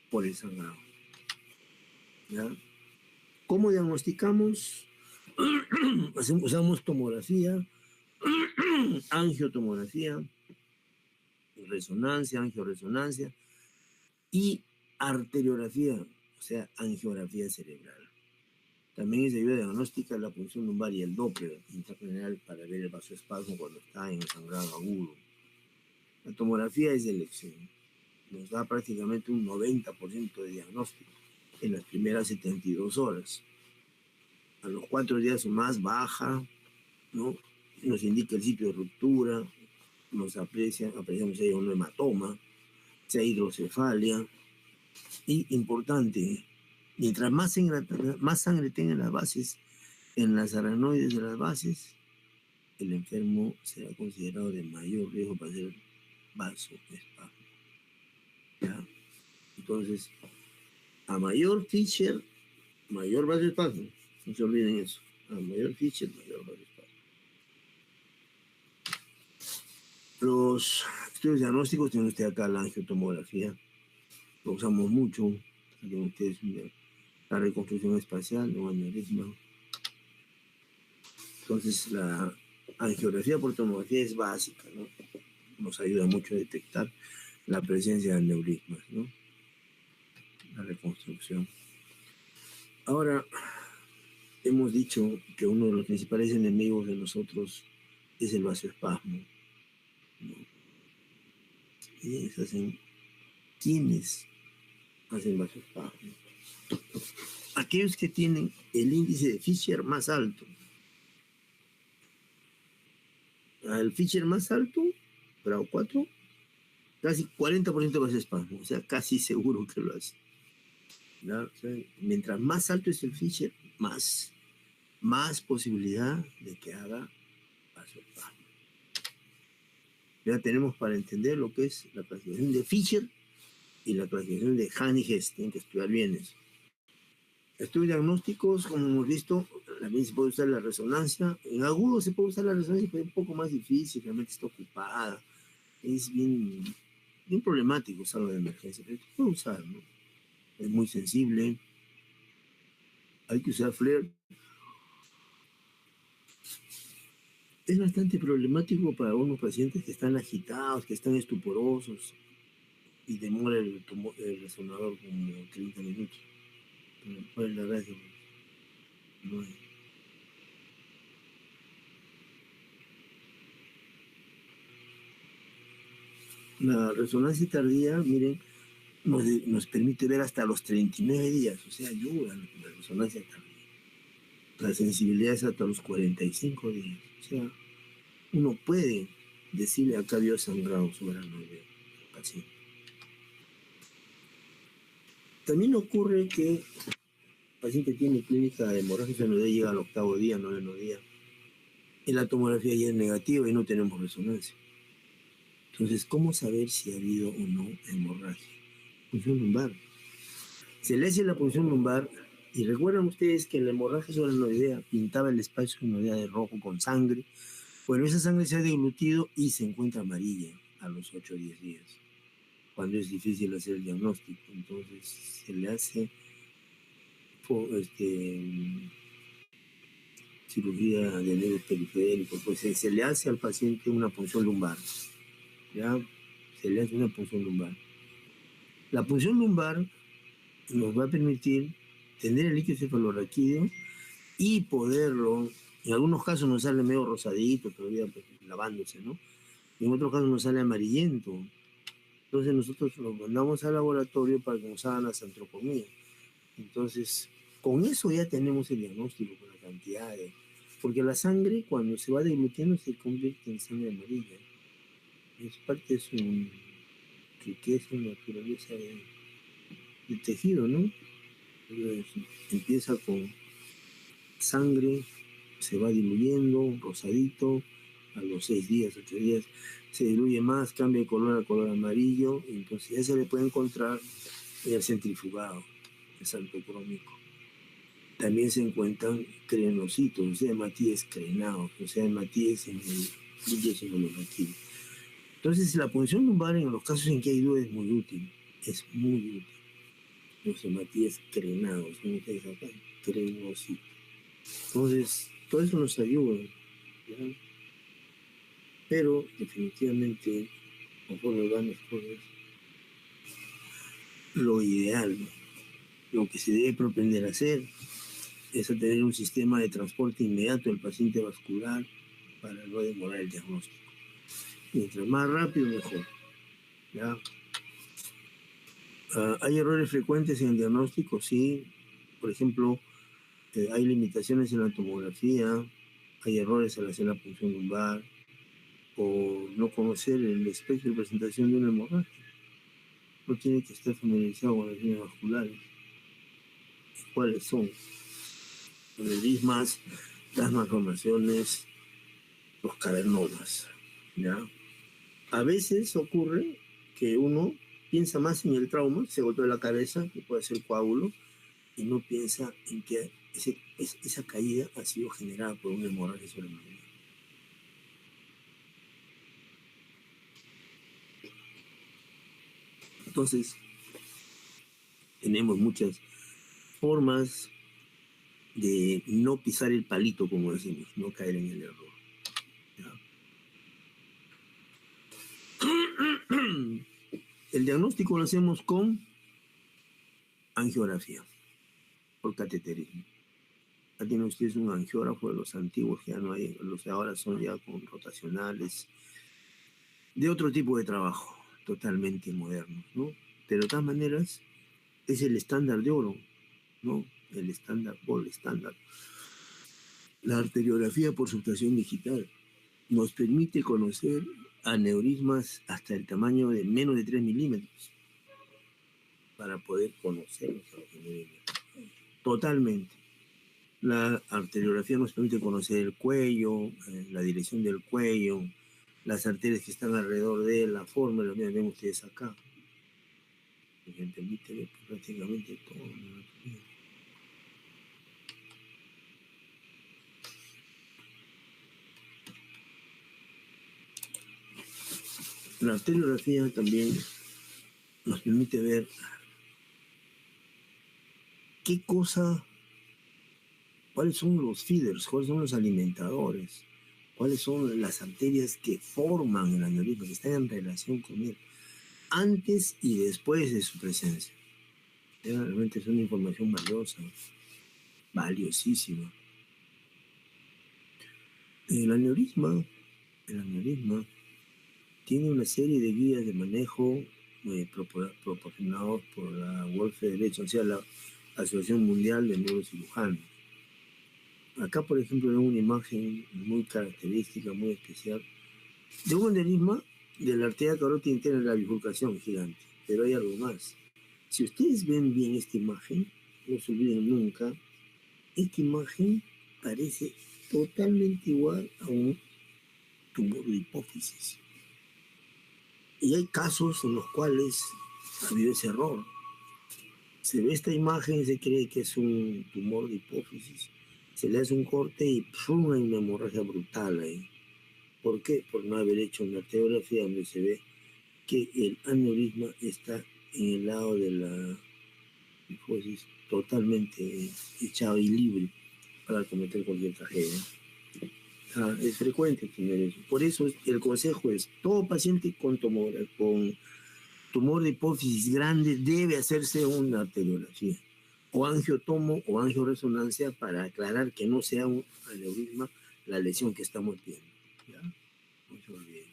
por el sangrado, ¿ya? ¿Cómo diagnosticamos? Usamos tomografía, angiotomografía, resonancia, angioresonancia y arteriografía, o sea, angiografía cerebral. También es ayuda diagnóstica la punción lumbar y el Doppler intracraneal para ver el vasoespasmo cuando está en el sangrado agudo. La tomografía es de elección. Nos da prácticamente un 90% de diagnóstico en las primeras 72 horas. A los 4 días o más baja, ¿no? Nos indica el sitio de ruptura, nos apreciamos si hay un hematoma, si hay hidrocefalia. Y importante, mientras más sangre tenga en las bases, en las aranoides de las bases, el enfermo será considerado de mayor riesgo para hacer vasoespasmo. ¿Ya? Entonces, a mayor Fischer, mayor vasoespasmo. No se olviden eso. A mayor Fischer, mayor vasoespasmo. Los estudios diagnósticos tienen usted acá la angiotomografía. Lo usamos mucho. Tienen ustedes la reconstrucción espacial, un aneurisma. Entonces, la angiografía por tomografía es básica, ¿no? Nos ayuda mucho a detectar la presencia de aneurismas, ¿no? La reconstrucción. Ahora, hemos dicho que uno de los principales enemigos de nosotros es el vasoespasmo, ¿no? ¿Quiénes hacen vasoespasmo? Aquellos que tienen el índice de Fischer más alto. Al Fischer más alto, grado 4, casi 40% de vasoespasmo, o sea, casi seguro que lo hace. ¿No? O sea, mientras más alto es el Fischer, más posibilidad de que haga vasoespasmo. Ya tenemos para entender lo que es la clasificación de Fischer y la clasificación de Hanighes. Tienen que estudiar bien eso. Estudios diagnósticos, como hemos visto, también se puede usar la resonancia. En agudo se puede usar la resonancia, pero es un poco más difícil, realmente está ocupada. Es bien problemático usarlo de emergencia, pero se puede usar, ¿no? Es muy sensible. Hay que usar FLAIR. Es bastante problemático para unos pacientes que están agitados, que están estuporosos, y demora el resonador como 30 minutos. ¿Cuál es la gracia? No hay. La resonancia tardía, miren, nos permite ver hasta los 39 días, o sea, ayuda la resonancia tardía. La sensibilidad es hasta los 45 días, o sea, uno puede decirle acá vio sangrado subaracnoideo al paciente. También ocurre que el paciente tiene clínica de hemorragia senoidea, llega al 8º día, 9º día, y la tomografía ya es negativa y no tenemos resonancia. Entonces, ¿cómo saber si ha habido o no hemorragia? Punción lumbar. Se le hace la punción lumbar y recuerdan ustedes que la hemorragia subaracnoidea pintaba el espacio senoidea de rojo con sangre. Bueno, esa sangre se ha deglutido y se encuentra amarilla a los 8 o 10 días, cuando es difícil hacer el diagnóstico. Entonces se le hace cirugía de nervios periféricos, pues se le hace al paciente una punción lumbar, ¿ya? Se le hace una punción lumbar. La punción lumbar nos va a permitir tener el líquido cefalorraquídeo y poderlo, en algunos casos nos sale medio rosadito, todavía pues, lavándose, ¿no? En otros casos nos sale amarillento. Entonces nosotros lo mandamos al laboratorio para que nos hagan las antropomías. Entonces, con eso ya tenemos el diagnóstico, con la cantidad de... Porque la sangre, cuando se va deglutiendo, se convierte en sangre amarilla. Es parte de su riqueza y naturaleza de tejido, ¿no? Entonces, empieza con sangre, se va diluyendo, rosadito, a los 6 días, 8 días, se diluye más, cambia de color a color amarillo, y entonces ya se le puede encontrar el centrifugado, el salto crómico. También se encuentran crenocitos, o sea, hematíes crenados, o sea, hematíes en el líquido cefalorraquídeo. Entonces, la punción lumbar en los casos en que hay duda es muy útil, es muy útil. Los hematíes crenados, ¿no? Ustedes acá, crenocitos. Entonces, todo eso nos ayuda, ¿ya? Pero, definitivamente, conforme van las cosas, lo ideal, ¿no? Lo que se debe propender a hacer es a tener un sistema de transporte inmediato del paciente vascular para no demorar el diagnóstico. Mientras más rápido, mejor, ¿ya? ¿Hay errores frecuentes en el diagnóstico? Sí. Por ejemplo, hay limitaciones en la tomografía, hay errores al hacer la punción lumbar, o no conocer el espectro de presentación de una hemorragia. No tiene que estar familiarizado con las líneas vasculares. ¿Cuáles son? Los edismas, las malformaciones, los cavernomas, ¿ya? A veces ocurre que uno piensa más en el trauma, se golpeó la cabeza, que puede ser coágulo, y no piensa en que esa caída ha sido generada por una hemorragia subaracnoidea. Entonces, tenemos muchas formas de no pisar el palito, como decimos, no caer en el error, ¿ya? El diagnóstico lo hacemos con angiografía, por cateterismo. Ya tienen ustedes un angiógrafo de los antiguos, ya no hay, los de ahora son ya con rotacionales, de otro tipo de trabajo, totalmente modernos, ¿no? Pero de todas maneras, es el estándar de oro, ¿no? El estándar, gold estándar. La arteriografía por subtracción digital nos permite conocer aneurismas hasta el tamaño de menos de 3 milímetros para poder conocerlos a los aneurismas. Totalmente. La arteriografía nos permite conocer el cuello, la dirección del cuello, las arterias que están alrededor de la forma, lo que ven ustedes acá. Y me permite ver prácticamente todo la anatomía. La arteriografía también nos permite ver qué cosa, cuáles son los feeders, cuáles son los alimentadores, cuáles son las arterias que forman el aneurisma, que están en relación con él, antes y después de su presencia. Realmente es una información valiosa, valiosísima. El aneurisma, el aneurisma tiene una serie de guías de manejo proporcionados por la World Federation, o sea, la Asociación Mundial de Neurocirujanos. Acá, por ejemplo, veo una imagen muy característica, muy especial, de un aneurisma de la arteria carótida interna de la bifurcación gigante. Pero hay algo más. Si ustedes ven bien esta imagen, no se olviden nunca, esta imagen parece totalmente igual a un tumor de hipófisis. Y hay casos en los cuales ha habido ese error. Se ve esta imagen y se cree que es un tumor de hipófisis. Se le hace un corte y ¡pum!, hay una hemorragia brutal ahí. ¿Por qué? Por no haber hecho una radiografía donde se ve que el aneurisma está en el lado de la hipófisis totalmente echado y libre para cometer cualquier tragedia. Es frecuente tener eso. Por eso el consejo es, todo paciente con tumor de hipófisis grande debe hacerse una arteriografía o angiotomo o angioresonancia para aclarar que no sea un aneurisma la lesión que estamos viendo. ¿Ya? No se olviden.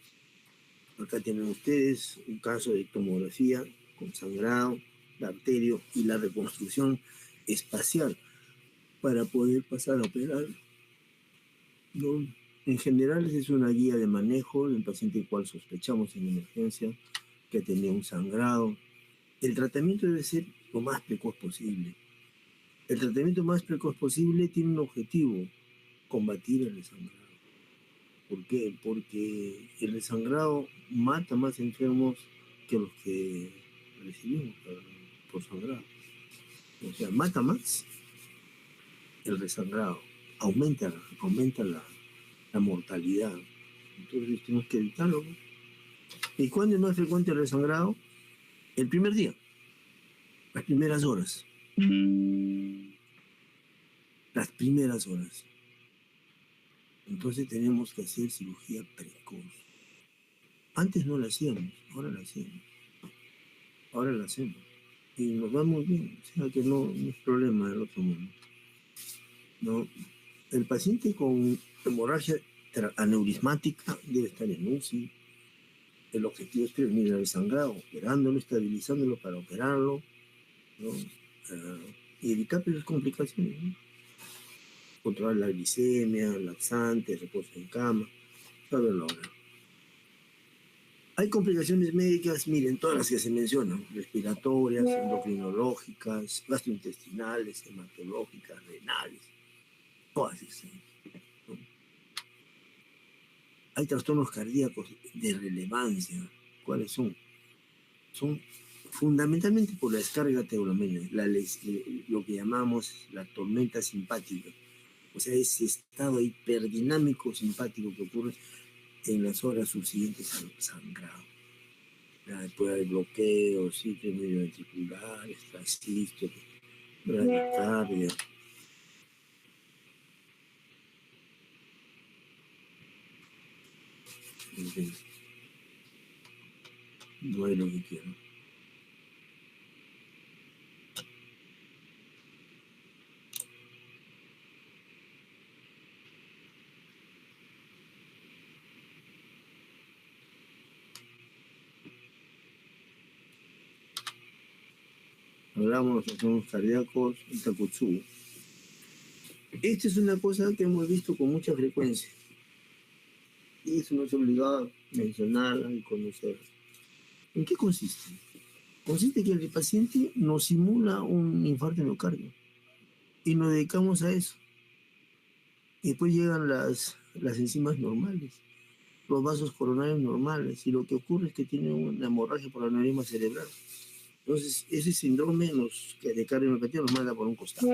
Acá tienen ustedes un caso de tomografía con sangrado, la arterio y la reconstrucción espacial para poder pasar a operar, ¿no? En general, es una guía de manejo de un paciente el cual sospechamos en emergencia que tenía un sangrado. El tratamiento debe ser lo más precoz posible. El tratamiento más precoz posible tiene un objetivo: combatir el resangrado. ¿Por qué? Porque el resangrado mata más enfermos que los que recibimos por sangrado. O sea, mata más el resangrado, aumenta la mortalidad. Entonces tenemos que evitarlo, ¿no? ¿Y cuándo es más frecuente el resangrado? El primer día, las primeras horas. Las primeras horas. Entonces tenemos que hacer cirugía precoz. Antes no la hacíamos, ahora la hacemos. Ahora la hacemos. Y nos va muy bien, o sea que no es problema del otro mundo. ¿No? El paciente con hemorragia aneurismática debe estar en UCI. El objetivo es prevenir el sangrado, operándolo, estabilizándolo para operarlo, ¿no? Y evitar las complicaciones, ¿no? Controlar la glicemia, laxante, reposo en cama, saberlo ahora. Hay complicaciones médicas, miren, todas las que se mencionan: respiratorias, endocrinológicas, gastrointestinales, hematológicas, renales, todas esas, ¿no? Hay trastornos cardíacos de relevancia. ¿Cuáles son? Son fundamentalmente por la descarga tegolomérgica, lo que llamamos la tormenta simpática. O sea, ese estado hiperdinámico simpático que ocurre en las horas subsiguientes al sangrado. Después hay bloqueos, ciclos medioventriculares, trasístoles, bradicardia. No es lo que quiero. Hablamos de los trastornos cardíacos y Takotsubo. Esta es una cosa que hemos visto con mucha frecuencia y eso nos obliga a mencionarla y conocerla. ¿En qué consiste? Consiste que el paciente nos simula un infarto de miocardio y nos dedicamos a eso. Y después llegan las enzimas normales, los vasos coronarios normales, y lo que ocurre es que tiene una hemorragia por aneurisma cerebral. Entonces, ese síndrome de cardiomiopatía nos manda por un costado.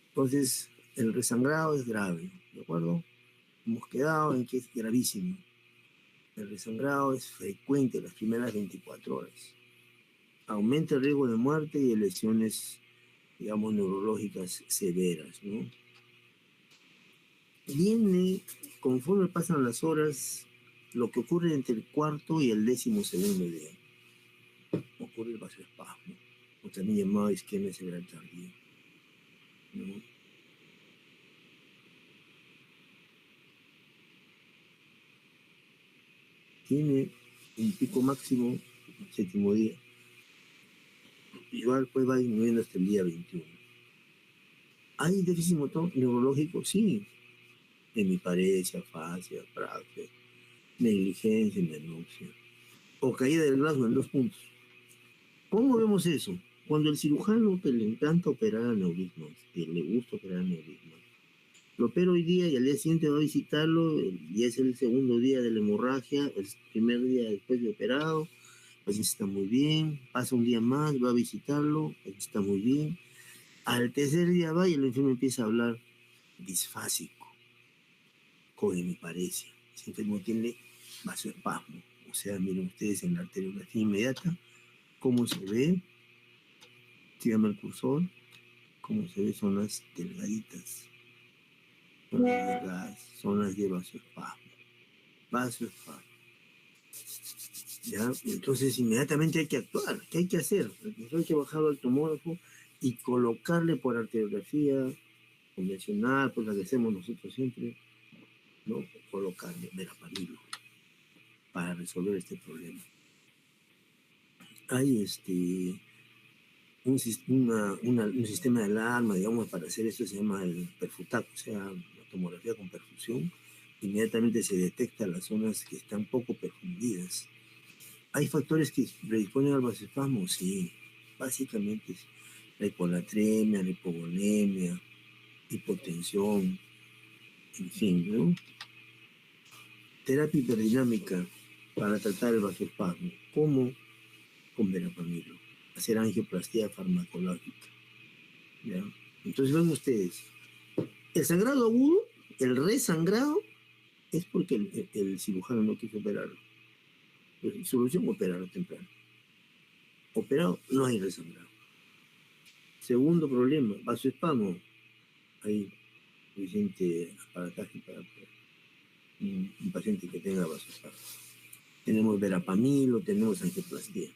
Entonces, el resangrado es grave, ¿de acuerdo? Hemos quedado en que es gravísimo. El resangrado es frecuente las primeras 24 horas. Aumenta el riesgo de muerte y de lesiones, digamos, neurológicas severas, ¿no? Viene, conforme pasan las horas, lo que ocurre entre el cuarto y el 12º día. Ocurre el vasoespasmo, o también llamado isquemia cerebral tardía, ¿no? Tiene un pico máximo el séptimo día, igual pues va disminuyendo hasta el día 21. ¿Hay déficit motor neurológico? Sí. Hemiparesia, afasia, praxia, negligencia, menopsia, o caída del brazo en 2 puntos. ¿Cómo vemos eso? Cuando el cirujano que le encanta operar aneurismas, que le gusta operar aneurismas, lo opera hoy día y al día siguiente va a visitarlo, y es el segundo día de la hemorragia, el primer día después de operado, el paciente está muy bien, pasa un día más, va a visitarlo, el paciente está muy bien, al tercer día va y el enfermo empieza a hablar disfásico, con hemiparesia. Ese enfermo tiene vasoespasmo. O sea, miren ustedes en la arteriografía inmediata cómo se ve, síganme el cursor, cómo se ve zonas delgaditas, zonas delgadas, zonas de vasoespasmo. Vasoespasmo. ¿Ya? Entonces inmediatamente hay que actuar. ¿Qué hay que hacer? Hay que bajarlo al tomógrafo y colocarle por arteriografía convencional, pues la que hacemos nosotros siempre, ¿no? Colocarle verapamilo para resolver este problema. Hay un sistema de alarma, digamos, para hacer esto, se llama el perfutac, o sea, la tomografía con perfusión. Inmediatamente se detecta las zonas que están poco perfundidas. ¿Hay factores que predisponen al vasoespasmo? Sí, básicamente es la hiponatremia, la hipovolemia, hipotensión, en fin, ¿no? Terapia hiperdinámica para tratar el vasoespasmo. ¿Cómo? Con verapamilo. Hacer angioplastía farmacológica. ¿Ya? Entonces ven ustedes, el sangrado agudo, el resangrado, es porque el cirujano no quiso operarlo. Pues, solución, operarlo temprano. Operado, no hay resangrado. Segundo problema, vasoespasmo. Hay suficiente aparataje para un paciente que tenga vasoespasmo. Tenemos verapamilo, tenemos angioplastía.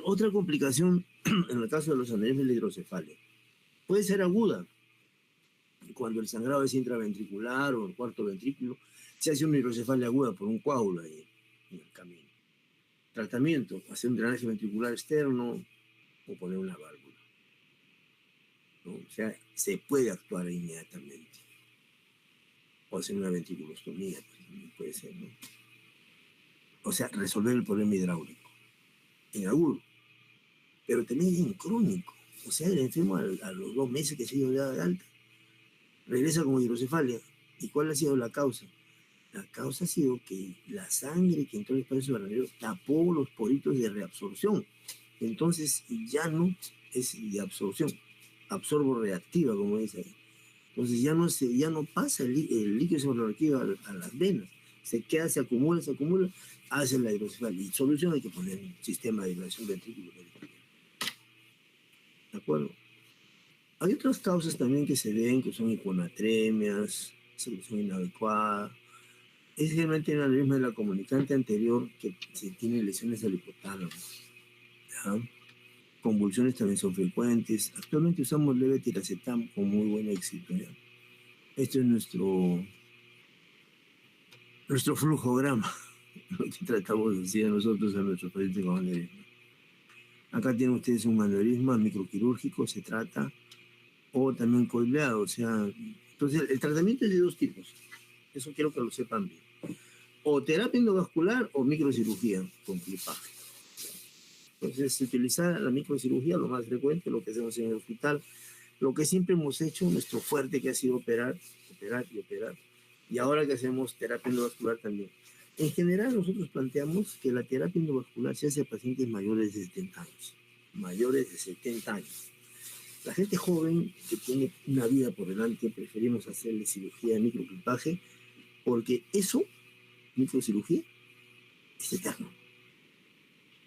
Otra complicación en el caso de los aneurismas hidrocefalia puede ser aguda. Cuando el sangrado es intraventricular o el cuarto ventrículo, se hace una hidrocefalia aguda por un coágulo ahí en el camino. Tratamiento, hacer un drenaje ventricular externo o poner una válvula, ¿no? O sea, se puede actuar inmediatamente. O hacer una ventriculostomía, pues también puede ser, ¿no? O sea, resolver el problema hidráulico en agudo, pero también en crónico. O sea, el enfermo a los 2 meses que se ha ido de alta regresa con hidrocefalia. ¿Y cuál ha sido la causa? La causa ha sido que la sangre que entró en el espacio subarachnoideo tapó los poritos de reabsorción. Entonces ya no es de absorción, absorbo reactiva, como dice ahí. Entonces ya no pasa el líquido subarachnoideo a las venas. Se queda, se acumula, hace la hidrocefalia. Y solución, hay que poner un sistema de irrigación ventrículo. ¿De acuerdo? Hay otras causas también que se ven, que son hiponatremias, solución inadecuada. Es generalmente un aneurisma de la comunicante anterior que se tiene lesiones al hipotálamo. ¿Ya? Convulsiones también son frecuentes. Actualmente usamos levetiracetam con muy buen éxito. ¿Ya? Este es nuestro flujograma, lo que tratamos de decir nosotros a nuestros pacientes con aneurisma. Acá tienen ustedes un aneurisma microquirúrgico, se trata, o también coileado, o sea, entonces el tratamiento es de 2 tipos. Eso quiero que lo sepan bien. O terapia endovascular o microcirugía con clipaje. Entonces, se utiliza la microcirugía, lo más frecuente, lo que hacemos en el hospital, lo que siempre hemos hecho, nuestro fuerte que ha sido operar. Y ahora que hacemos terapia endovascular también. En general, nosotros planteamos que la terapia endovascular se hace a pacientes mayores de 70 años. Mayores de 70 años. La gente joven que tiene una vida por delante, preferimos hacerle cirugía de microclipaje, porque eso, microcirugía, es eterno.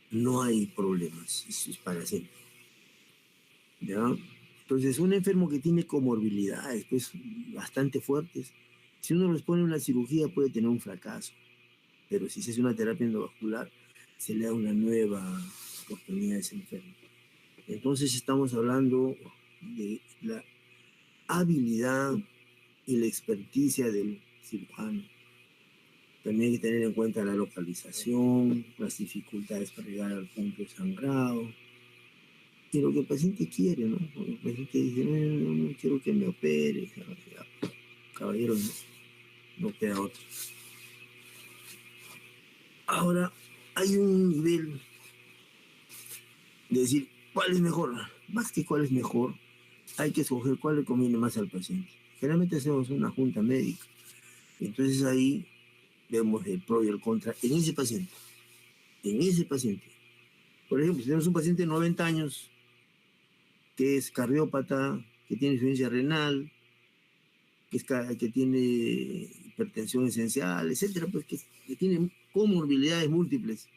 No hay problemas, es para siempre. ¿Ya? Entonces, un enfermo que tiene comorbilidades pues, bastante fuertes, si uno les pone una cirugía puede tener un fracaso, pero si se hace una terapia endovascular, se le da una nueva oportunidad a ese enfermo. Entonces estamos hablando de la habilidad y la experticia del cirujano. También hay que tener en cuenta la localización, las dificultades para llegar al punto de sangrado y lo que el paciente quiere, ¿no? Porque el paciente dice, no quiero que me opere. Ya, caballero, no queda otro. Ahora, hay un nivel de decir cuál es mejor. Más que cuál es mejor, hay que escoger cuál le conviene más al paciente. Generalmente hacemos una junta médica. Entonces ahí vemos el pro y el contra en ese paciente. En ese paciente. Por ejemplo, si tenemos un paciente de 90 años que es cardiópata, que tiene insuficiencia renal, que tiene hipertensión esencial, etcétera, pues que tiene comorbilidades múltiples,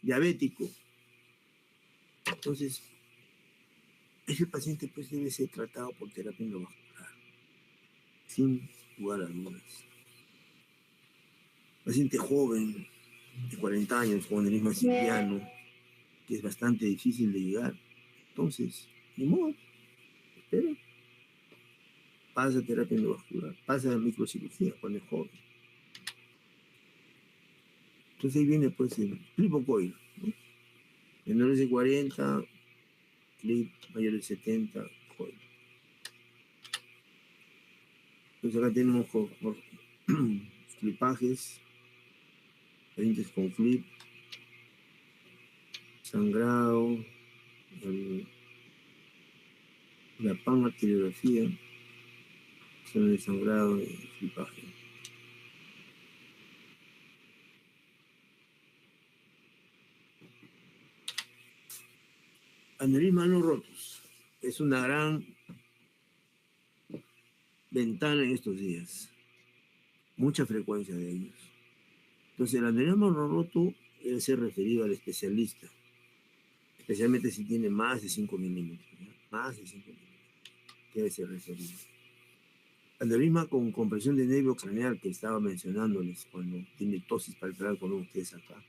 diabético. Entonces, ese paciente pues debe ser tratado por terapia endovascular, sin lugar a dudas. Paciente joven, de 40 años, con aneurisma siliano, que es bastante difícil de llegar. Entonces, ni modo, espera. Pasa a terapia endovascular, pasa a microcirugía cuando es joven. Entonces ahí viene pues el clipocoil, ¿no? Menores de 40, clip, mayores de 70, coil. Entonces acá tenemos clipajes, pacientes con clip, sangrado, la panarteriografía, son el sangrado y clipaje. Aneurismas no rotos. Es una gran ventana en estos días. Mucha frecuencia de ellos. Entonces el aneurisma no roto debe ser referido al especialista. Especialmente si tiene más de 5 milímetros. ¿Ya? Más de 5 milímetros. Debe ser referido. Aneurisma con compresión de nervio craneal que estaba mencionándoles cuando tiene tosis palpebral con ustedes acá.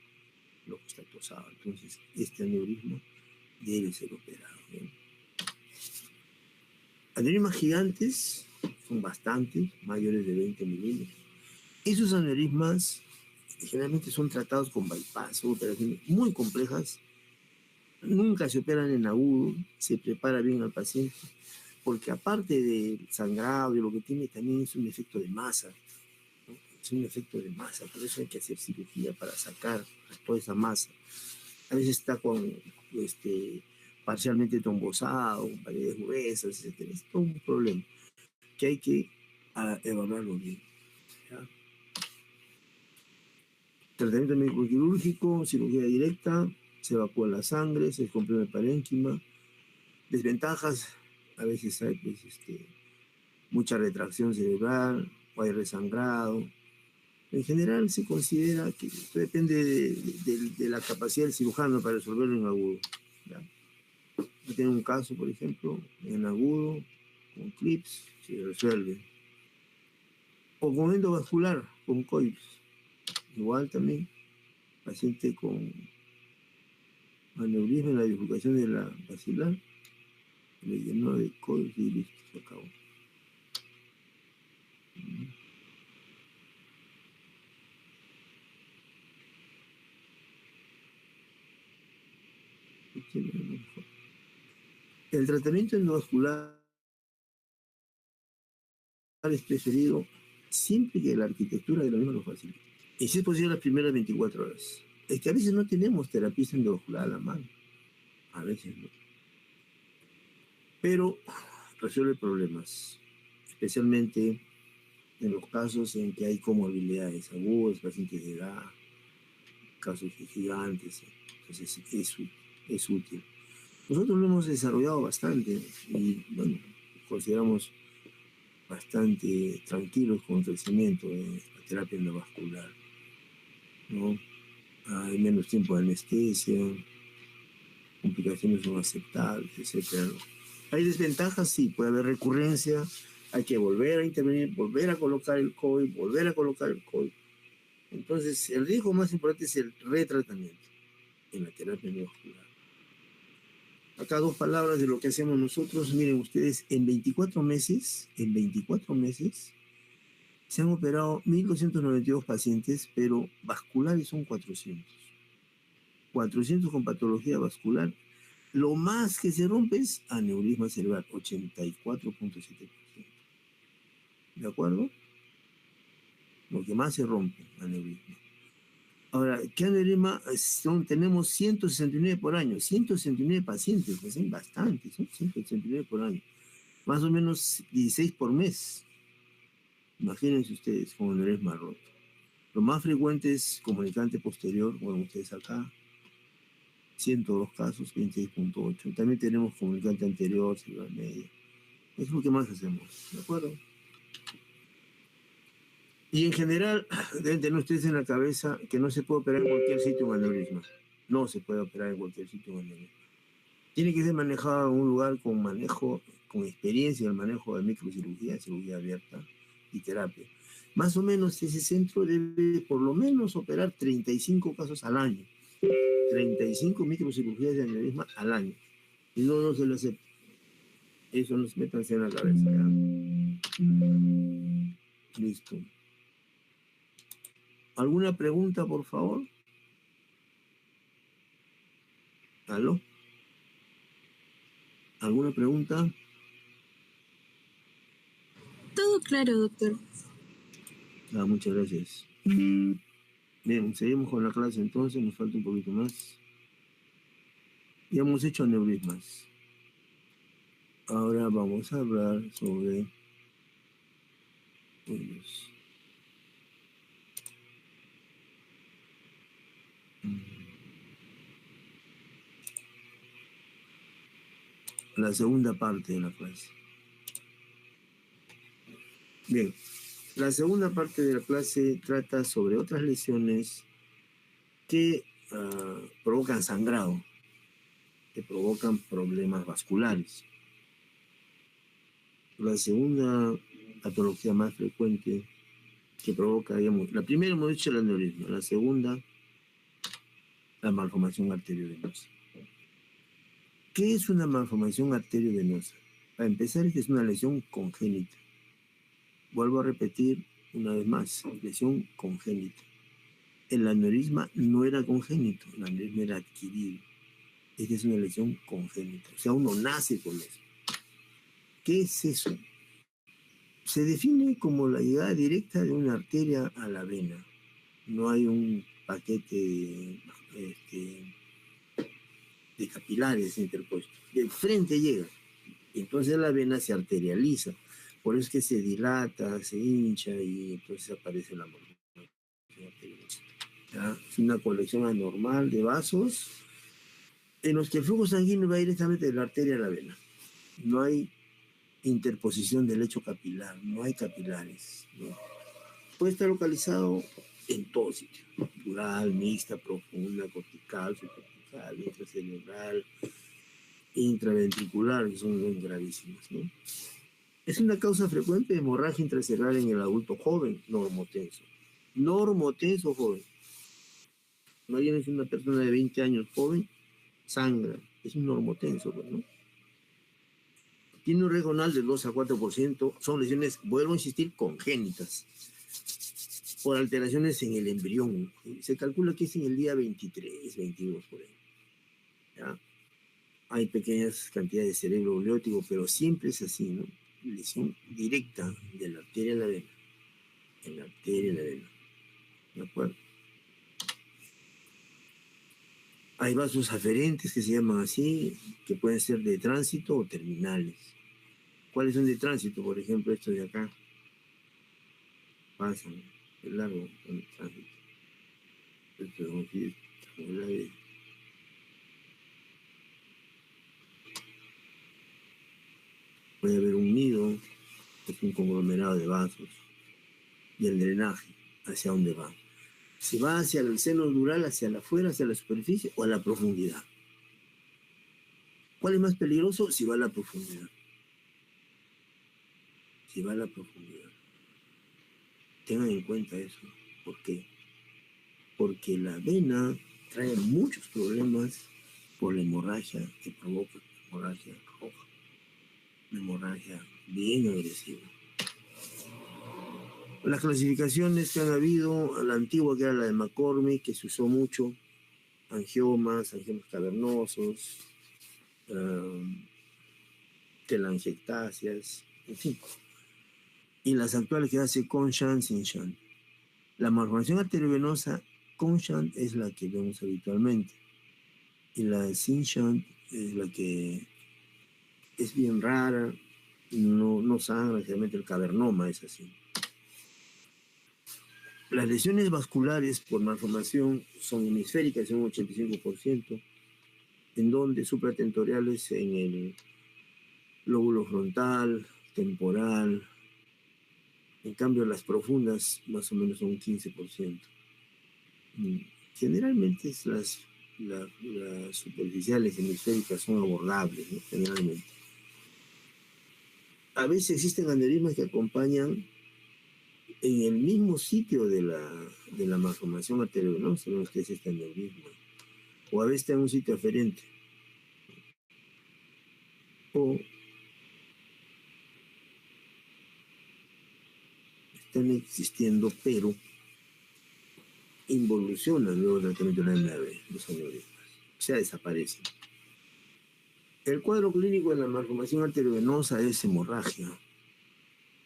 Lo que está tosado. Entonces, este aneurisma debe ser operado. ¿Bien? Aneurismas gigantes son bastantes, mayores de 20 milímetros. Esos aneurismas generalmente son tratados con bypass, son operaciones muy complejas. Nunca se operan en agudo, se prepara bien al paciente, porque aparte del sangrado y lo que tiene, también es un efecto de masa. ¿No? Es un efecto de masa, por eso hay que hacer cirugía para sacar toda esa masa. A veces está con parcialmente trombosado, con paredes gruesas, etc. Es todo un problema que hay que evaluarlo bien. ¿Ya? Tratamiento médico-quirúrgico, cirugía directa, se evacúa la sangre, se comprime el parénquima. Desventajas, a veces hay pues, mucha retracción cerebral, o hay resangrado. En general se considera que esto depende de la capacidad del cirujano para resolverlo en agudo. ¿Ya? Yo tengo un caso, por ejemplo, en agudo, con clips, se resuelve. O con endovascular, con coils. Igual también, paciente con aneurisma en la bifurcación de la basilar, le llenó de coils y listo, se acabó. El tratamiento endovascular es preferido siempre que la arquitectura de la misma lo facilite. Y si es posible las primeras 24 horas. Es que a veces no tenemos terapista endovascular a la mano. A veces no. Pero resuelve problemas, especialmente en los casos en que hay comorbilidades agudas, pacientes de edad, casos gigantes. Entonces es útil. Nosotros lo hemos desarrollado bastante y bueno, consideramos bastante tranquilos con el crecimiento de la terapia endovascular, ¿no? Hay menos tiempo de anestesia, complicaciones no aceptables, etc. ¿No? Hay desventajas, sí, puede haber recurrencia, hay que volver a intervenir, volver a colocar el COI, volver a colocar el COI. Entonces, el riesgo más importante es el retratamiento en la terapia endovascular. Acá dos palabras de lo que hacemos nosotros. Miren ustedes, en 24 meses, se han operado 1.292 pacientes, pero vasculares son 400. 400 con patología vascular. Lo más que se rompe es aneurisma cerebral, 84.7%. ¿De acuerdo? Lo que más se rompe, aneurisma. Ahora, ¿qué aneurisma son? Tenemos 169 por año, 169 pacientes, pues son bastantes, son 169 por año. Más o menos 16 por mes. Imagínense ustedes con aneurisma roto. Lo más frecuente es comunicante posterior, bueno, ustedes acá, 102 casos, 26.8. También tenemos comunicante anterior, cerebral media. Es lo que más hacemos, ¿de acuerdo? Y en general, deben tener ustedes en la cabeza que no se puede operar en cualquier sitio un aneurisma. No se puede operar en cualquier sitio un aneurisma. Tiene que ser manejado en un lugar con manejo, con experiencia en el manejo de microcirugía, cirugía abierta y terapia. Más o menos ese centro debe por lo menos operar 35 casos al año. 35 microcirugías de aneurisma al año. Y no se lo acepta. Eso nos métanse en la cabeza. ¿Ya? Listo. ¿Alguna pregunta, por favor? ¿Aló? ¿Alguna pregunta? Todo claro, doctor. Muchas gracias. Bien, seguimos con la clase entonces, nos falta un poquito más. Ya hemos hecho aneurismas. Ahora vamos a hablar sobre la segunda parte de la clase. Bien, la segunda parte de la clase trata sobre otras lesiones que provocan sangrado, que provocan problemas vasculares. La segunda patología más frecuente que provoca, digamos, la primera hemos dicho el aneurisma, la segunda, la malformación arteriovenosa. ¿Qué es una malformación arteriovenosa? Para empezar, esta es una lesión congénita. Vuelvo a repetir una vez más, lesión congénita. El aneurisma no era congénito, el aneurisma era adquirido. Esta es una lesión congénita, o sea, uno nace con eso. ¿Qué es eso? Se define como la llegada directa de una arteria a la vena. No hay un paquete de capilares interpuestos. De frente llega. Entonces la vena se arterializa. Por eso es que se dilata, se hincha y entonces aparece la malformación arteriosa. ¿Ya? Es una colección anormal de vasos en los que el flujo sanguíneo va directamente de la arteria a la vena. No hay interposición del lecho capilar, no hay capilares, ¿no? Puede estar localizado en todo sitio, dural, mixta, profunda, cortical, subcortical, intracerebral, intraventricular, que son gravísimas, ¿no? Es una causa frecuente de hemorragia intracerebral en el adulto joven, normotenso. Normotenso joven. Imagínense una persona de 20 años joven, sangra, es un normotenso, ¿no? Tiene un riesgo anual del 2 a 4%, son lesiones, vuelvo a insistir, congénitas, por alteraciones en el embrión. Se calcula que es en el día 23, 22 por ahí. ¿Ya? Hay pequeñas cantidades de cerebro oleótico, pero siempre es así, ¿no? Lesión directa de la arteria a la vena. En la arteria a la vena. ¿De acuerdo? Hay vasos aferentes que se llaman así, que pueden ser de tránsito o terminales. ¿Cuáles son de tránsito? Por ejemplo, estos de acá. Pasan de largo con el tránsito. Esto es aquí, puede haber un nido, es un conglomerado de vasos. Y el drenaje, ¿hacia dónde va? ¿Se va hacia el seno dural, hacia la afuera, hacia la superficie o a la profundidad? ¿Cuál es más peligroso? Si va a la profundidad. Si va a la profundidad. Tengan en cuenta eso. ¿Por qué? Porque la vena trae muchos problemas por la hemorragia que provoca. hemorragia roja, una hemorragia bien agresiva. Las clasificaciones que han habido, la antigua que era la de McCormick, que se usó mucho, angiomas cavernosos, telangiectasias, en fin. Y las actuales que hace con shunt, sin shunt. La malformación arteriovenosa con shunt es la que vemos habitualmente. Y la sin shunt es la que es bien rara, no sangra, generalmente el cavernoma es así. Las lesiones vasculares por malformación son hemisféricas en un 85%, en donde supratentoriales en el lóbulo frontal, temporal. En cambio, las profundas más o menos son un 15%. Generalmente las superficiales hemisféricas son abordables, ¿no? Generalmente. A veces existen aneurismas que acompañan en el mismo sitio de la malformación arteriovenosa, ¿no? Que es este aneurisma. O a veces está en un sitio diferente. O están existiendo, pero involucionan luego del tratamiento de la MAB, los aneurismas. O sea, desaparecen. El cuadro clínico de la malformación arteriovenosa es hemorragia.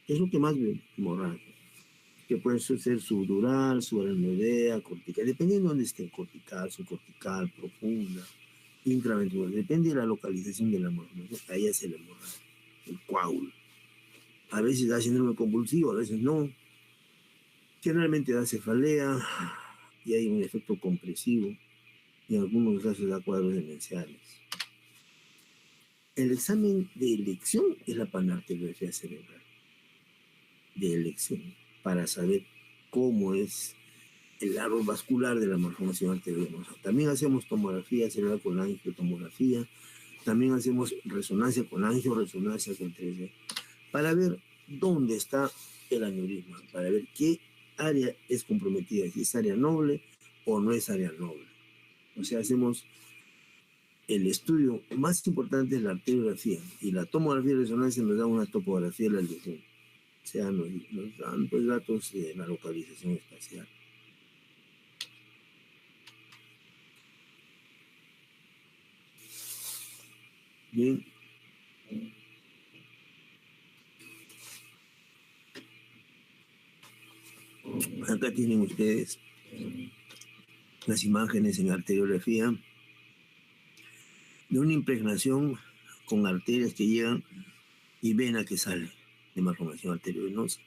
Es lo que más ve, hemorragia. Que puede ser subdural, subaracnoidea, cortical, dependiendo de dónde esté, cortical, subcortical, profunda, intraventricular, depende de la localización de la malformación. Ahí es el hemorragia, el coágulo. A veces da síndrome convulsivo, a veces no. Generalmente da cefalea y hay un efecto compresivo y en algunos casos da cuadros demenciales. El examen de elección es la panarteriografía cerebral. De elección, para saber cómo es el árbol vascular de la malformación arteriovenosa. También hacemos tomografía cerebral con angiotomografía, también hacemos resonancia con angio, resonancia con 3D, para ver dónde está el aneurisma, para ver qué área es comprometida, si es área noble o no es área noble. O sea, hacemos el estudio más importante es la arteriografía, y la tomografía de resonancia nos da una topografía de la lesión. O sea, nos dan pues, datos de la localización espacial. Bien. Acá tienen ustedes las imágenes en arteriografía de una impregnación con arterias que llegan y vena que sale de malformación arteriovenosa.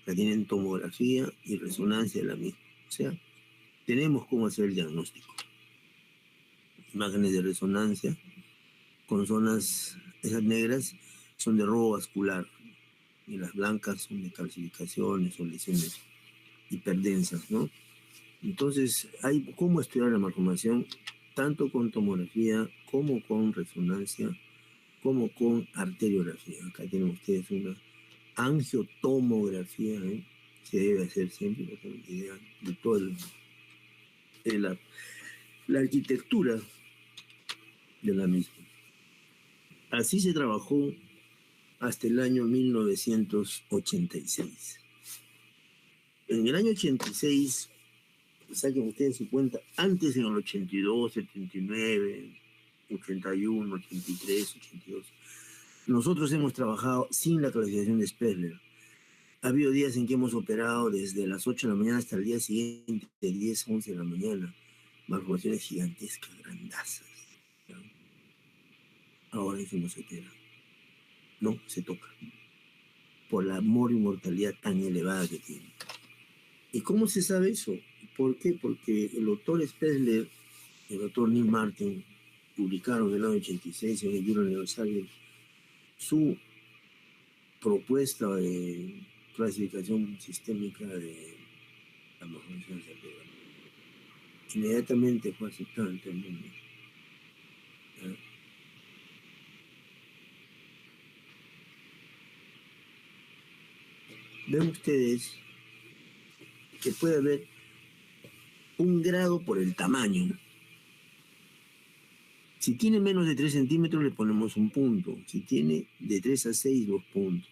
Acá tienen tomografía y resonancia de la misma. O sea, tenemos cómo hacer el diagnóstico. Imágenes de resonancia con zonas, esas negras son de robo vascular y las blancas son de calcificaciones o lesiones hiperdensas, ¿no? Entonces, hay cómo estudiar la malformación tanto con tomografía como con resonancia, como con arteriografía. Acá tienen ustedes una angiotomografía, ¿eh? Se debe hacer siempre para tener una idea de toda la arquitectura de la misma. Así se trabajó hasta el año 1986. En el año 86, saquen ustedes su cuenta, antes en el 82, 79, 81, 83, 82, nosotros hemos trabajado sin la clasificación de Spessler. Ha habido días en que hemos operado desde las 8 de la mañana hasta el día siguiente, de 10, 11 de la mañana, malformaciones gigantescas, grandazas. ¿No? Ahora eso no se opera. No, se toca. Por la mortalidad tan elevada que tiene. ¿Y cómo se sabe eso? ¿Por qué? Porque el doctor Spessler y el doctor Neil Martin publicaron en el año 86 en el Journal Universal su propuesta de clasificación sistémica de la malformación cerebral. Inmediatamente fue aceptada en todo el mundo. Ven ustedes que puede haber un grado por el tamaño. Si tiene menos de 3 centímetros, le ponemos un punto. Si tiene de 3 a 6, 2 puntos.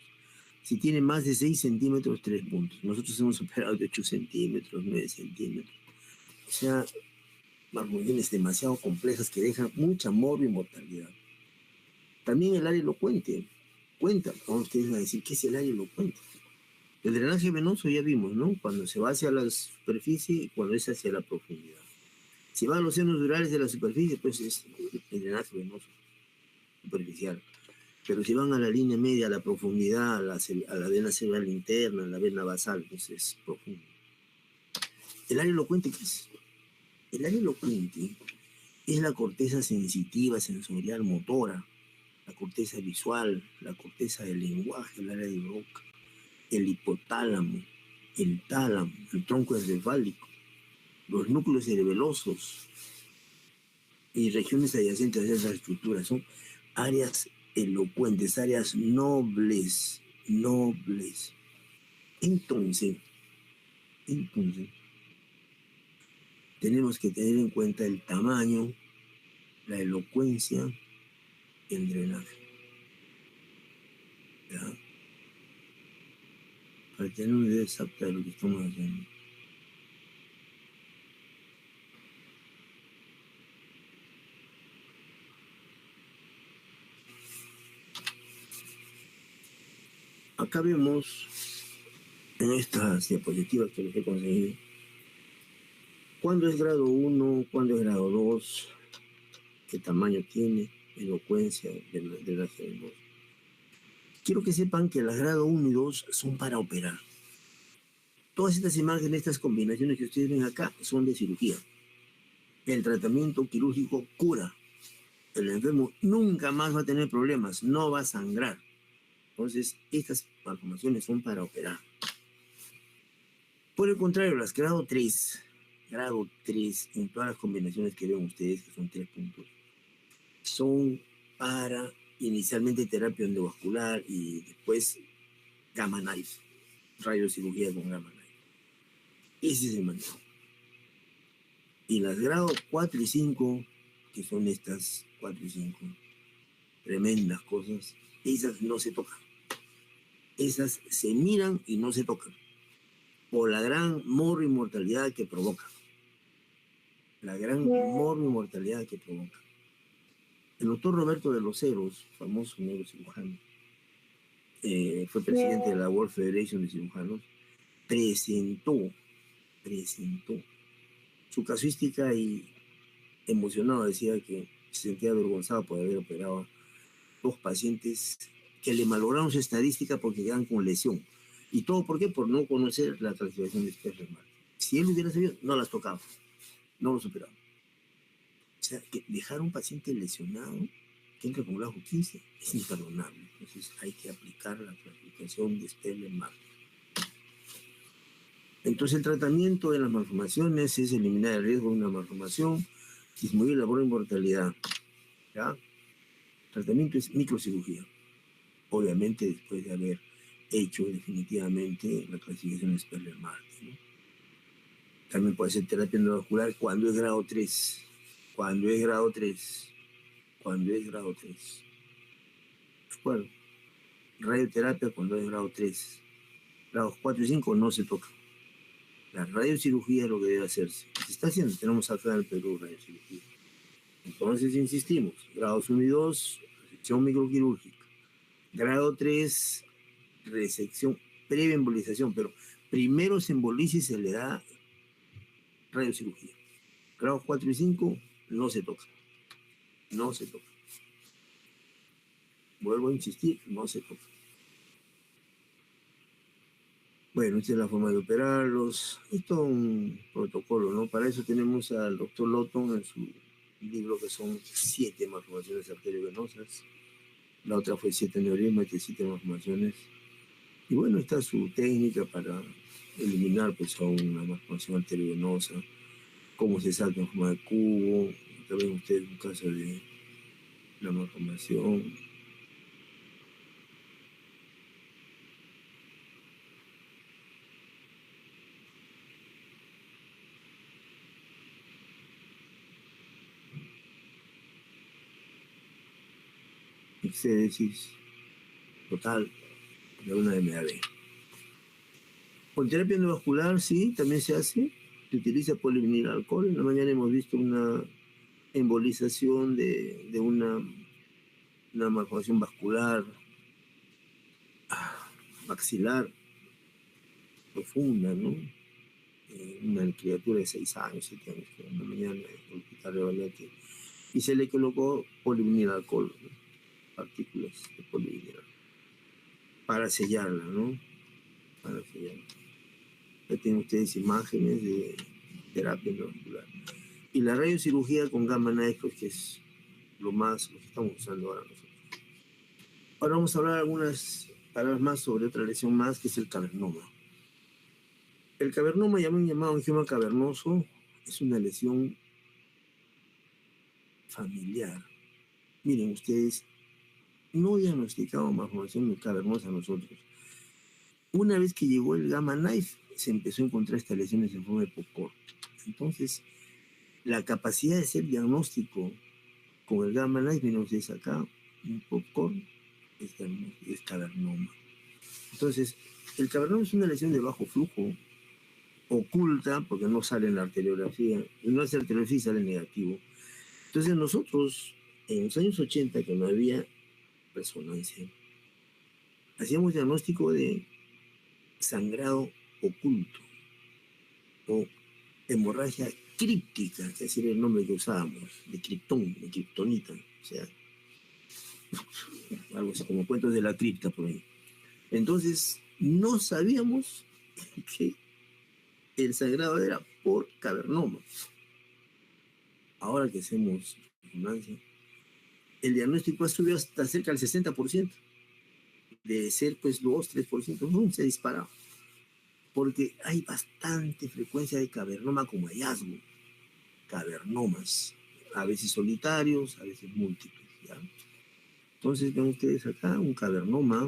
Si tiene más de 6 centímetros, 3 puntos. Nosotros hemos operado de 8 centímetros, 9 centímetros. O sea, malformaciones demasiado complejas que dejan mucha morbo y mortalidad. También el área elocuente. Cuenta, vamos ustedes a decir, ¿qué es el área elocuente? El drenaje venoso ya vimos, ¿no? Cuando se va hacia la superficie y cuando es hacia la profundidad. Si van a los senos durales de la superficie, pues es el drenaje venoso superficial. Pero si van a la línea media, a la profundidad, a la vena cerebral interna, a la vena basal, pues es profundo. ¿El área elocuente qué es? El área elocuente es la corteza sensitiva, sensorial, motora, la corteza visual, la corteza del lenguaje, el área de Broca, el hipotálamo, el tálamo, el tronco encefálico, los núcleos cerebelosos y regiones adyacentes a esas estructuras. Son áreas elocuentes, áreas nobles. Entonces, tenemos que tener en cuenta el tamaño, la elocuencia, el drenaje. ¿Ya? Para tener una idea exacta de lo que estamos haciendo. Acá vemos en estas diapositivas que les he conseguido cuándo es grado 1, cuándo es grado 2, qué tamaño tiene, elocuencia del drenaje venoso. Quiero que sepan que las grado 1 y 2 son para operar. Todas estas imágenes, estas combinaciones que ustedes ven acá son de cirugía. El tratamiento quirúrgico cura. El enfermo nunca más va a tener problemas, no va a sangrar. Entonces, estas malformaciones son para operar. Por el contrario, las grado 3, en todas las combinaciones que ven ustedes, que son 3 puntos, son para inicialmente terapia endovascular y después gamma knife, radiocirugía con gamma knife. Ese es el manejo. Y las grados 4 y 5, que son estas 4 y 5, tremendas cosas, esas no se tocan. Esas se miran y no se tocan, por la gran morbo y mortalidad que provoca. La gran morbo y mortalidad que provoca. El doctor Roberto de los Heros, famoso neurocirujano, fue presidente de la World Federation de Cirujanos, presentó su casuística y emocionado decía que se sentía avergonzado por haber operado a 2 pacientes que le malograron su estadística porque quedan con lesión. ¿Y todo por qué? Por no conocer la transcripción de Sperling. Si él hubiera sabido, no las tocaba, no los operaba. O sea, que dejar a un paciente lesionado que entra con grado 15 es imperdonable. Entonces hay que aplicar la clasificación de Sperling. Entonces el tratamiento de las malformaciones es eliminar el riesgo de una malformación, disminuir la mortalidad. ¿Ya? El tratamiento es microcirugía. Obviamente después de haber hecho definitivamente la clasificación de Sperling-Martin, ¿no? También puede ser terapia endovascular cuando es grado 3. Cuando es grado 3. ¿De acuerdo? Radioterapia cuando es grado 3. Grados 4 y 5 no se toca. La radiocirugía es lo que debe hacerse. Se está haciendo, tenemos acá en el Perú radiocirugía. Entonces insistimos, grados 1 y 2, resección microquirúrgica. Grado 3, resección previa embolización, pero primero se emboliza y se le da radiocirugía. Grados 4 y 5 no se toca. No se toca. Vuelvo a insistir, no se toca. Bueno, esta es la forma de operarlos. Esto es un protocolo, ¿no? Para eso tenemos al doctor Lotton en su libro que son 7 malformaciones arteriovenosas. La otra fue 7 aneurismas, 7 malformaciones. Y bueno, está su técnica para eliminar pues, a una malformación arteriovenosa, cómo se saca en forma de cubo. Acá ven ustedes un caso de la malformación. exéresis total de una MAB. Con terapia endovascular, sí, también se hace. Se utiliza polivinil alcohol. En la mañana hemos visto una embolización de una malformación vascular maxilar profunda, ¿no? Una criatura de 6 años, 7 años, que en la mañana en el hospital de Valiante, y se le colocó polivinil alcohol, ¿no? Partículas de polivinil para sellarla, ¿no? Para sellarla. Ya tienen ustedes imágenes de terapia endovascular. Y la radiocirugía con gamma knife, pues, que es lo que estamos usando ahora nosotros. Ahora vamos a hablar algunas palabras más sobre otra lesión más, que es el cavernoma. El cavernoma, llamado angioma cavernoso, es una lesión familiar. Miren ustedes, no diagnosticamos malformación cavernosa nosotros. Una vez que llegó el gamma knife, se empezó a encontrar estas lesiones en forma de popcorn. Entonces, la capacidad de hacer diagnóstico con el gamma knife, miren ustedes acá, un popcorn, es cavernoma. Entonces, el cavernoma es una lesión de bajo flujo, oculta, porque no sale en la arteriografía, no hace arteriografía y sale negativo. Entonces nosotros, en los años 80, que no había resonancia, hacíamos diagnóstico de sangrado oculto o hemorragia críptica, que ese era el nombre que usábamos, de criptón, de kriptonita, o sea, algo así como cuentos de la cripta por ahí. Entonces, no sabíamos que el sangrado era por cavernoma. Ahora que hacemos resonancia, el diagnóstico ha subido hasta cerca del 60%. De ser pues 2-3%, se ha disparado. Porque hay bastante frecuencia de cavernoma como hallazgo. Cavernomas, a veces solitarios, a veces múltiples, ¿ya? Entonces ven ustedes acá un cavernoma.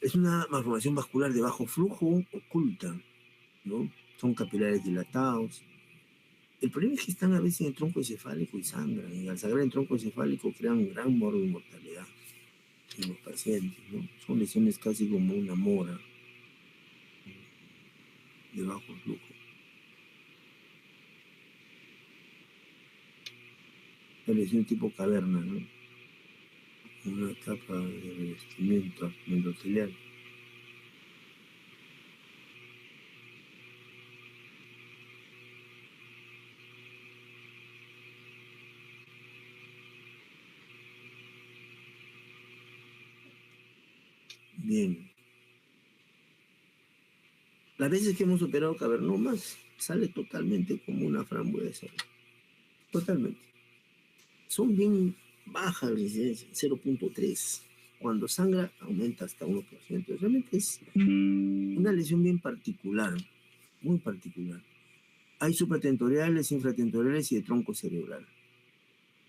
Es una malformación vascular de bajo flujo oculta, ¿no? Son capilares dilatados. El problema es que están a veces en el tronco encefálico y sangran, y al sangrar en el tronco encefálico crean un gran morbo de mortalidad en los pacientes, ¿no? Son lesiones casi como una mora de bajo flujo. La lesión tipo caverna, ¿no? Una capa de revestimiento endotelial. Bien. Las veces que hemos operado cavernomas, sale totalmente como una frambuesa. Totalmente. Son bien bajas las incidencias, 0.3. Cuando sangra, aumenta hasta 1%. Realmente es una lesión bien particular, muy particular. Hay supratentoriales, infratentoriales y de tronco cerebral.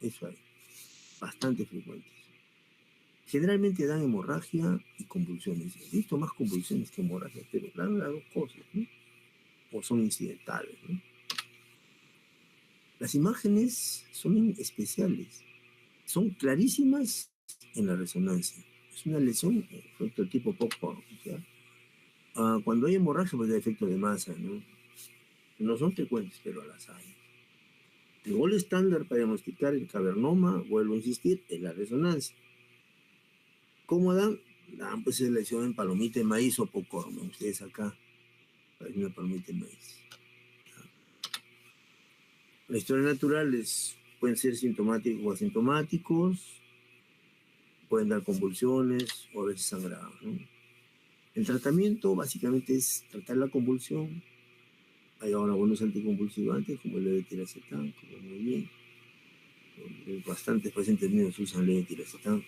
Eso hay. Bastante frecuentes. Generalmente dan hemorragia y convulsiones. He visto más convulsiones que hemorragia, pero dan las dos cosas, ¿no? O son incidentales, ¿no? Las imágenes son especiales, son clarísimas en la resonancia. Es una lesión efecto tipo popcorn, o sea, cuando hay hemorragia, pues hay efecto de masa, ¿no? No son frecuentes, pero las hay. El gol estándar para diagnosticar el cavernoma, vuelvo a insistir, es la resonancia. ¿Cómo dan? Dan pues lesión en palomita de maíz o popcorn, ¿no? Ustedes acá, hay una palomita de maíz. La historia natural pueden ser sintomáticos o asintomáticos, pueden dar convulsiones o a veces sangrado, ¿no? El tratamiento básicamente es tratar la convulsión. Hay ahora buenos anticonvulsivantes como el levetiracetam, como muy bien. Bastantes pacientes míos usan levetiracetam.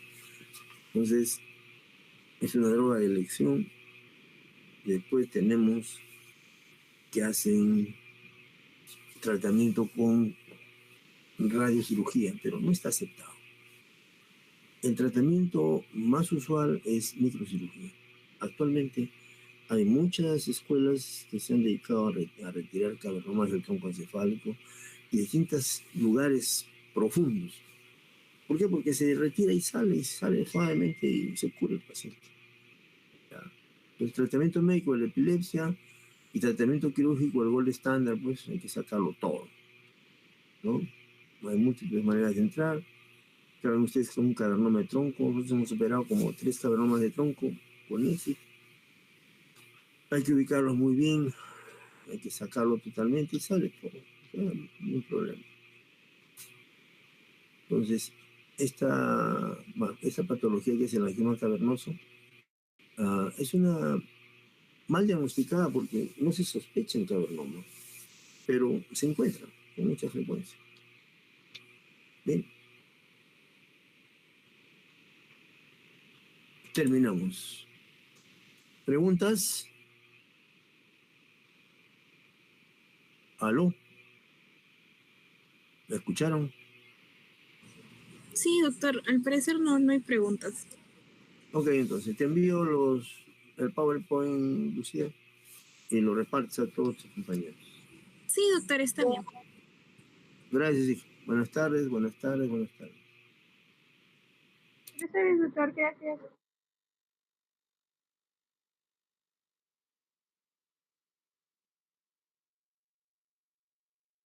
Entonces, es una droga de elección. Después tenemos que hacen tratamiento con radiocirugía, pero no está aceptado. El tratamiento más usual es microcirugía. Actualmente hay muchas escuelas que se han dedicado a retirar cavernomas del tronco encefálico y distintos lugares profundos. ¿Por qué? Porque se retira y sale suavemente y se cura el paciente. ¿Ya? El tratamiento médico de la epilepsia y tratamiento quirúrgico, el gol estándar, pues hay que sacarlo todo, ¿no? Hay múltiples maneras de entrar. Saben ustedes que es un cavernoma de tronco, nosotros hemos operado como 3 cavernomas de tronco con éxito. Hay que ubicarlos muy bien, hay que sacarlo totalmente y sale todo, no hay ningún problema. Entonces, esta patología que es el angioma cavernoso es una mal diagnosticada porque no se sospecha en cavernoma, pero se encuentra con mucha frecuencia. Bien, terminamos. ¿Preguntas? ¿Aló? ¿Me escucharon? Sí, doctor, al parecer no hay preguntas. Ok, entonces te envío el PowerPoint, Lucía, y lo repartes a todos tus compañeros. Sí, doctor, está bien. Gracias, hijo. Buenas tardes, buenas tardes, buenas tardes. Gracias, doctor. Gracias.